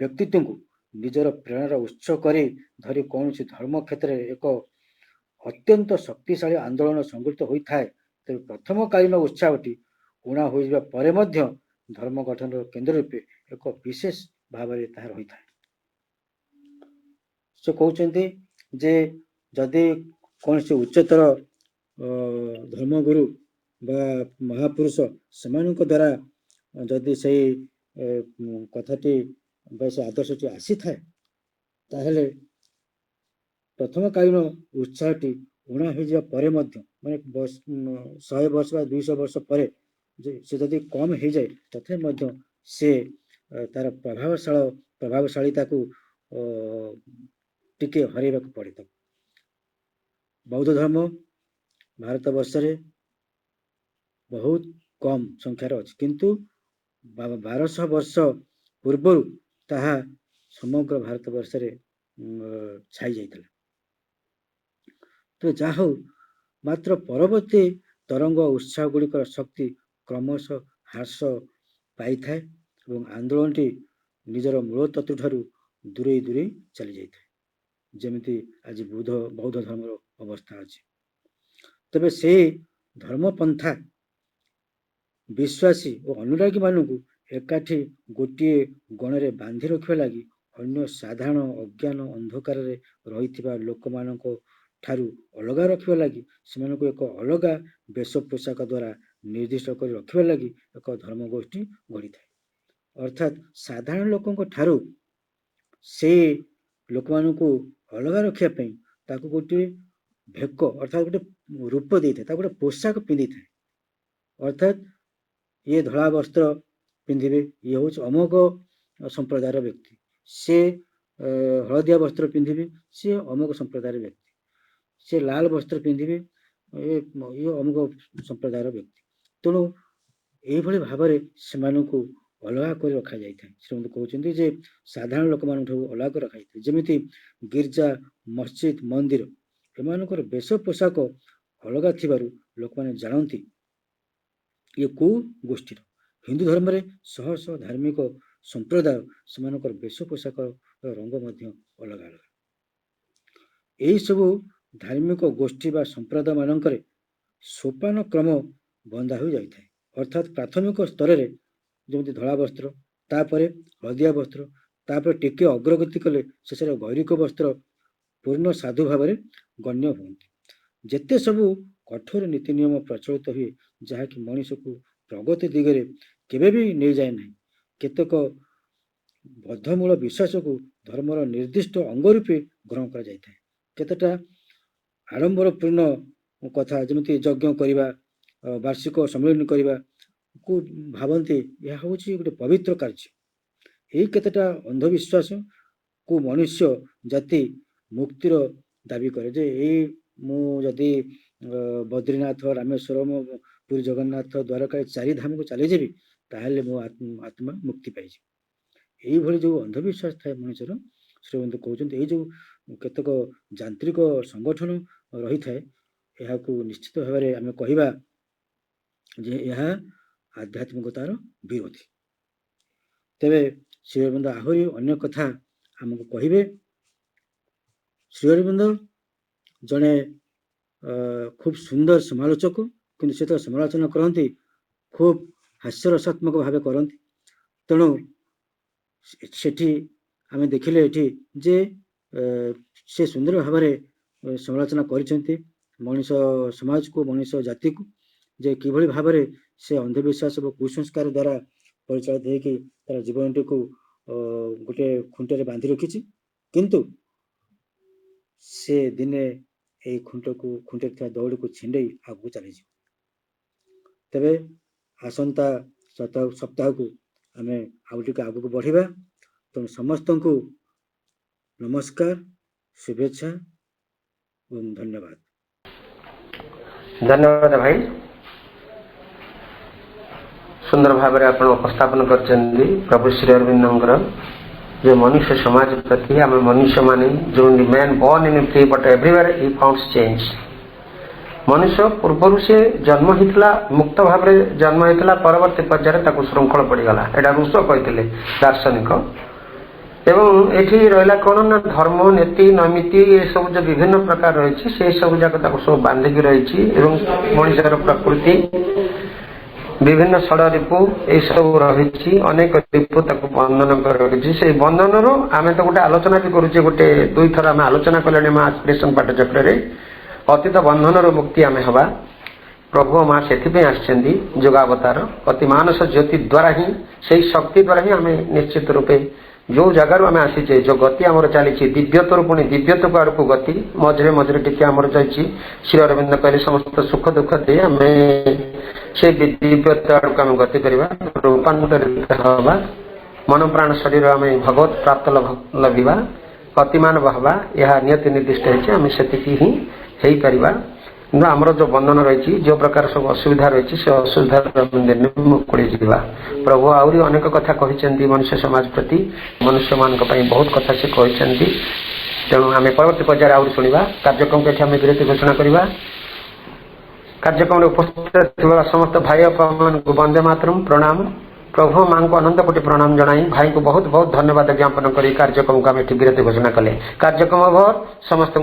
ବ୍ୟକ୍ତିତ୍ୱଙ୍କୁ ନିଜର ପ୍ରେରଣାର ଉତ୍ସ କରି ଧରି କୌଣସି ଧର୍ମ କ୍ଷେତ୍ରରେ ଏକ ଅତ୍ୟନ୍ତ ଶକ୍ତିଶାଳୀ ଆନ୍ଦୋଳନ ସଂଗଠିତ ହୋଇଥାଏ, ତେବେ ପ୍ରଥମକାଳୀନ ଉତ୍ସାହଟି ଊଣା ହୋଇଯିବା ପରେ ମଧ୍ୟ ଧର୍ମ ଗଠନର କେନ୍ଦ୍ର ରୂପେ ଏକ ବିଶେଷ ଭାବରେ ତାହା ରହିଥାଏ। ସେ କହୁଛନ୍ତି ଯେ ଯଦି କୌଣସି ଉଚ୍ଚତର ଧର୍ମଗୁରୁ ବା ମହାପୁରୁଷ ସେମାନଙ୍କ ଦ୍ୱାରା ଯଦି ସେଇ କଥାଟି ବା ସେ ଆଦର୍ଶଟି ଆସିଥାଏ, ତାହେଲେ ପ୍ରଥମକାଳୀନ ଉତ୍ସାହଟି ଊଣା ହୋଇଯିବା ପରେ ମଧ୍ୟ, ମାନେ 100 ବର୍ଷ ବା 200 ବର୍ଷ ପରେ ସେ ଯଦି କମ ହେଇଯାଏ, ତଥାପି ମଧ୍ୟ ସେ ତାର ପ୍ରଭାବଶାଳୀତାକୁ ଟିକେ ହରେଇବାକୁ ପଡେ ତାକୁ। ବୌଦ୍ଧ ଧର୍ମ ଭାରତ ବର୍ଷରେ ବହୁତ କମ ସଂଖ୍ୟାରେ ଅଛି, କିନ୍ତୁ 1200 ବର୍ଷ ପୂର୍ବରୁ ତାହା ସମଗ୍ର ଭାରତ ବର୍ଷରେ ଛାଇ ଯାଇଥିଲା। ତ ଯାହା ହଉ, ମାତ୍ର ପରବର୍ତ୍ତୀ ତରଙ୍ଗ ଉତ୍ସାହ ଗୁଡ଼ିକର ଶକ୍ତି କ୍ରମଶଃ ହ୍ରାସ ପାଇଥାଏ ଏବଂ ଆନ୍ଦୋଳନଟି ନିଜର ମୂଳ ତତ୍ତ୍ୱଠାରୁ ଦୂରେଇ ଦୂରେଇ ଚାଲି ଯାଇଥାଏ, ଯେମିତି ଆଜି ବୌଦ୍ଧ ଧର୍ମର ଅବସ୍ଥା ଅଛି। ତେବେ ସେହି ଧର୍ମପନ୍ଥା ବିଶ୍ୱାସୀ ଓ ଅନୁରାଗୀ ମାନଙ୍କୁ ଏକାଠି ଗୋଟିଏ ଗଣରେ ବାନ୍ଧି ରଖିବା ଲାଗି ଅନ୍ୟ ସାଧାରଣ ଅଜ୍ଞାନ ଅନ୍ଧକାରରେ ରହିଥିବା ଲୋକମାନଙ୍କ ଠାରୁ ଅଲଗା ରଖିବା ଲାଗି ସେମାନଙ୍କୁ ଏକ ଅଲଗା ବେଶ ପୋଷାକ ଦ୍ୱାରା ନିର୍ଦ୍ଦିଷ୍ଟ କରି ରଖିବା ଲାଗି ଏକ ଧର୍ମ ଗୋଷ୍ଠୀ ଗଢ଼ିଥାଏ। ଅର୍ଥାତ୍ ସାଧାରଣ ଲୋକଙ୍କ ଠାରୁ ସେ ଲୋକମାନଙ୍କୁ ଅଲଗା ରଖିବା ପାଇଁ ତାକୁ ଗୋଟିଏ ଭେକ, ଅର୍ଥାତ୍ ଗୋଟେ ରୂପ ଦେଇଥାଏ, ତାକୁ ଗୋଟେ ପୋଷାକ ପିନ୍ଧିଥାଏ। ଅର୍ଥାତ୍ ଇଏ ଧଳା ବସ୍ତ୍ର ପିନ୍ଧିବେ, ଇଏ ହେଉଛି ଅମୋଘ ସମ୍ପ୍ରଦାୟର ବ୍ୟକ୍ତି, ସେ ହଳଦିଆ ବସ୍ତ୍ର ପିନ୍ଧିବେ, ସିଏ ଅମୋଘ ସମ୍ପ୍ରଦାୟର ବ୍ୟକ୍ତି, ସେ ଲାଲ ବସ୍ତ୍ର ପିନ୍ଧିବେ, ଇଏ ଅମୁକ ସମ୍ପ୍ରଦାୟର ବ୍ୟକ୍ତି। ତେଣୁ ଏଇଭଳି ଭାବରେ ସେମାନଙ୍କୁ ଅଲଗା କରି ରଖାଯାଇଥାଏ। ସେମାନେ କହୁଛନ୍ତି ଯେ ସାଧାରଣ ଲୋକମାନଙ୍କଠାରୁ ଅଲଗା କରି ରଖାଯାଇଥାଏ। ଯେମିତି ଗିର୍ଜା, ମସଜିଦ, ମନ୍ଦିର, ଏମାନଙ୍କର ବେଶ ପୋଷାକ ଅଲଗା ଥିବାରୁ ଲୋକମାନେ ଜାଣନ୍ତି ଇଏ କୋଉ ଗୋଷ୍ଠୀର। ହିନ୍ଦୁ ଧର୍ମରେ ଶହ ଶହ ଧାର୍ମିକ ସମ୍ପ୍ରଦାୟ, ସେମାନଙ୍କର ବେଶ ପୋଷାକର ରଙ୍ଗ ମଧ୍ୟ ଅଲଗା ଅଲଗା। ଏହି ସବୁ ଧାର୍ମିକ ଗୋଷ୍ଠୀ ବା ସମ୍ପ୍ରଦାୟ ମାନଙ୍କରେ ସୋପାନ କ୍ରମ ବନ୍ଧା ହୋଇଯାଇଥାଏ। ଅର୍ଥାତ୍ ପ୍ରାଥମିକ ସ୍ତରରେ ଯେମିତି ଧଳା ବସ୍ତ୍ର, ତାପରେ ହଳଦିଆ ବସ୍ତ୍ର, ତାପରେ ଟିକେ ଅଗ୍ରଗତି କଲେ ଶେଷରେ ଗୈରିକ ବସ୍ତ୍ର ପୂର୍ଣ୍ଣ ସାଧୁ ଭାବରେ ଗଣ୍ୟ ହୁଅନ୍ତି। ଯେତେ ସବୁ କଠୋର ନୀତି ନିୟମ ପ୍ରଚଳିତ ହୁଏ, ଯାହାକି ମଣିଷକୁ ପ୍ରଗତି ଦିଗରେ କେବେ ବି ନେଇଯାଏ ନାହିଁ। କେତେକ ବଦ୍ଧମୂଳ ବିଶ୍ୱାସକୁ ଧର୍ମର ନିର୍ଦ୍ଦିଷ୍ଟ ଅଙ୍ଗ ରୂପେ ଗ୍ରହଣ କରାଯାଇଥାଏ। କେତେଟା ଆଡ଼ମ୍ବରପୂର୍ଣ୍ଣ କଥା ଯେମିତି ଯଜ୍ଞ କରିବା, ବାର୍ଷିକ ସମ୍ମିଳନୀ କରିବାକୁ ଭାବନ୍ତି ଏହା ହେଉଛି ଗୋଟେ ପବିତ୍ର କାର୍ଯ୍ୟ। ଏହି କେତେଟା ଅନ୍ଧବିଶ୍ୱାସକୁ ମନୁଷ୍ୟ ଜାତି ମୁକ୍ତିର ଦାବି କରେ ଯେ ଏଇ ମୁଁ ଯଦି ବଦ୍ରୀନାଥ, ରାମେଶ୍ୱରମ, ପୁରୀ ଜଗନ୍ନାଥ, ଦ୍ୱାରକା ଚାରି ଧାମକୁ ଚାଲିଯିବି ତାହେଲେ ମୋ ଆତ୍ମା ମୁକ୍ତି ପାଇଯିବ। ଏଇଭଳି ଯେଉଁ ଅନ୍ଧବିଶ୍ୱାସ ଥାଏ ମଣିଷର, ଶ୍ରୀମନ୍ତ କହୁଛନ୍ତି ଏଇ ଯେଉଁ କେତେକ ଯାନ୍ତ୍ରିକ ସଂଗଠନ ରହିଥାଏ ଏହାକୁ ନିଶ୍ଚିତ ଭାବରେ ଆମେ କହିବା ଯେ ଏହା ଆଧ୍ୟାତ୍ମିକତାର ବିରୋଧୀ। ତେବେ ଶ୍ରୀ ଅରବିନ୍ଦ ଆହୁରି ଅନ୍ୟ କଥା ଆମକୁ କହିବେ। ଶ୍ରୀ ଅରବିନ୍ଦ ଜଣେ ଖୁବ୍ ସୁନ୍ଦର ସମାଲୋଚକ, କିନ୍ତୁ ସେ ତ ସମାଲୋଚନା କରନ୍ତି ଖୁବ୍ ହାସ୍ୟରସାତ୍ମକ ଭାବେ କରନ୍ତି। ତେଣୁ ସେଠି ଆମେ ଦେଖିଲେ ଏଠି ଯେ ସେ ସୁନ୍ଦର ଭାବରେ ସମାଲୋଚନା କରିଛନ୍ତି ମଣିଷ ସମାଜକୁ, ମଣିଷ ଜାତିକୁ, ଯେ କିଭଳି ଭାବରେ ସେ ଅନ୍ଧବିଶ୍ୱାସ ଏବଂ କୁସଂସ୍କାର ଦ୍ୱାରା ପରିଚାଳିତ ହେଇକି ତାର ଜୀବନଟିକୁ ଗୋଟେ ଖୁଣ୍ଟରେ ବାନ୍ଧି ରଖିଛି। କିନ୍ତୁ ସେ ଦିନେ ଏହି ଖୁଣ୍ଟରେ ଥିବା ଦଉଡ଼ିକୁ ଛିଣ୍ଡେଇ ଆଗକୁ ଚାଲିଯିବ। ତେବେ ଆସନ୍ତା ସପ୍ତାହକୁ ଆମେ ଆଉ ଟିକେ ଆଗକୁ ବଢ଼ିବା। ତେଣୁ ସମସ୍ତଙ୍କୁ ନମସ୍କାର, शुभेच्छा ଏବଂ ଧନ୍ୟବାଦ। धन्यवाद भाई, सुंदर भाव में आप उपस्थापन कर प्रभु श्री अरविंदर जो मनुष्य समाज प्रति आम मनुष्य मान जो man born in free but everywhere he founts change. मनुष्य पूर्व से जन्म होता मुक्त भाव में जन्म होता, परवर्ती पर्यायर श्रृंखल पड़गला। यहाँ रूसो कहते दार्शनिक। एवं ये रहा कौन ना धर्म, नीति, नैमिति ये सब जो विभिन्न प्रकार रही से सब जाक सब बांधिक रही। मनुष्यर प्रकृति विभिन्न षड़ रिपु ये सब रही, अनेक रिपु बंधन कर रही। से बंधन आम तो गोटे आलोचना भी करुचे, गोटे दुई थर आम आलोचना कले आस्पिरेशन पाठचक्र अतीत बंधन मुक्ति आम हवा। प्रभु माँ से जोगावतार अति मानस ज्योति द्वारा ही से शक्ति द्वारा ही आम निश्चित रूपे जो जगार आम आसीचे, जो गति आमर चली दिव्यतर पुणी दिव्यत्व आड़ को गति मझे मझे टी आमर जाइए। श्री अरविंद कहले समस्त सुख दुख दे आम से दिव्यत्व आड़ को आम गति करवा, रूपांतरित हवा, मन प्राण शरीर आम भगवत प्राप्त लभिबा, गतिमान हवा। यह नियति निर्दिष्ट है आम से ही पारिबा। आमर जो बंधन रही, जो प्रकार सब असुविधा रही से असुविधा मुक्ति जावा। प्रभु आहरी अनेक कथा कहते मनुष्य समाज प्रति, मनुष्य मान बहुत कथा से कहते। तेणु आम परवर्ती पर्यायर आहरी शुणा। कार्यक्रम को आम विरति घोषणा करवा। कार्यक्रम उपस्थित समस्त भाई मान को वंदे मातरम, प्रणाम। प्रभु माँ को अनंत कोटि प्रणाम जनाई भाई को बहुत बहुत धन्यवाद ज्ञापन कर कार्यक्रम को आम विरति घोषणा कले। कार्यक्रम समस्त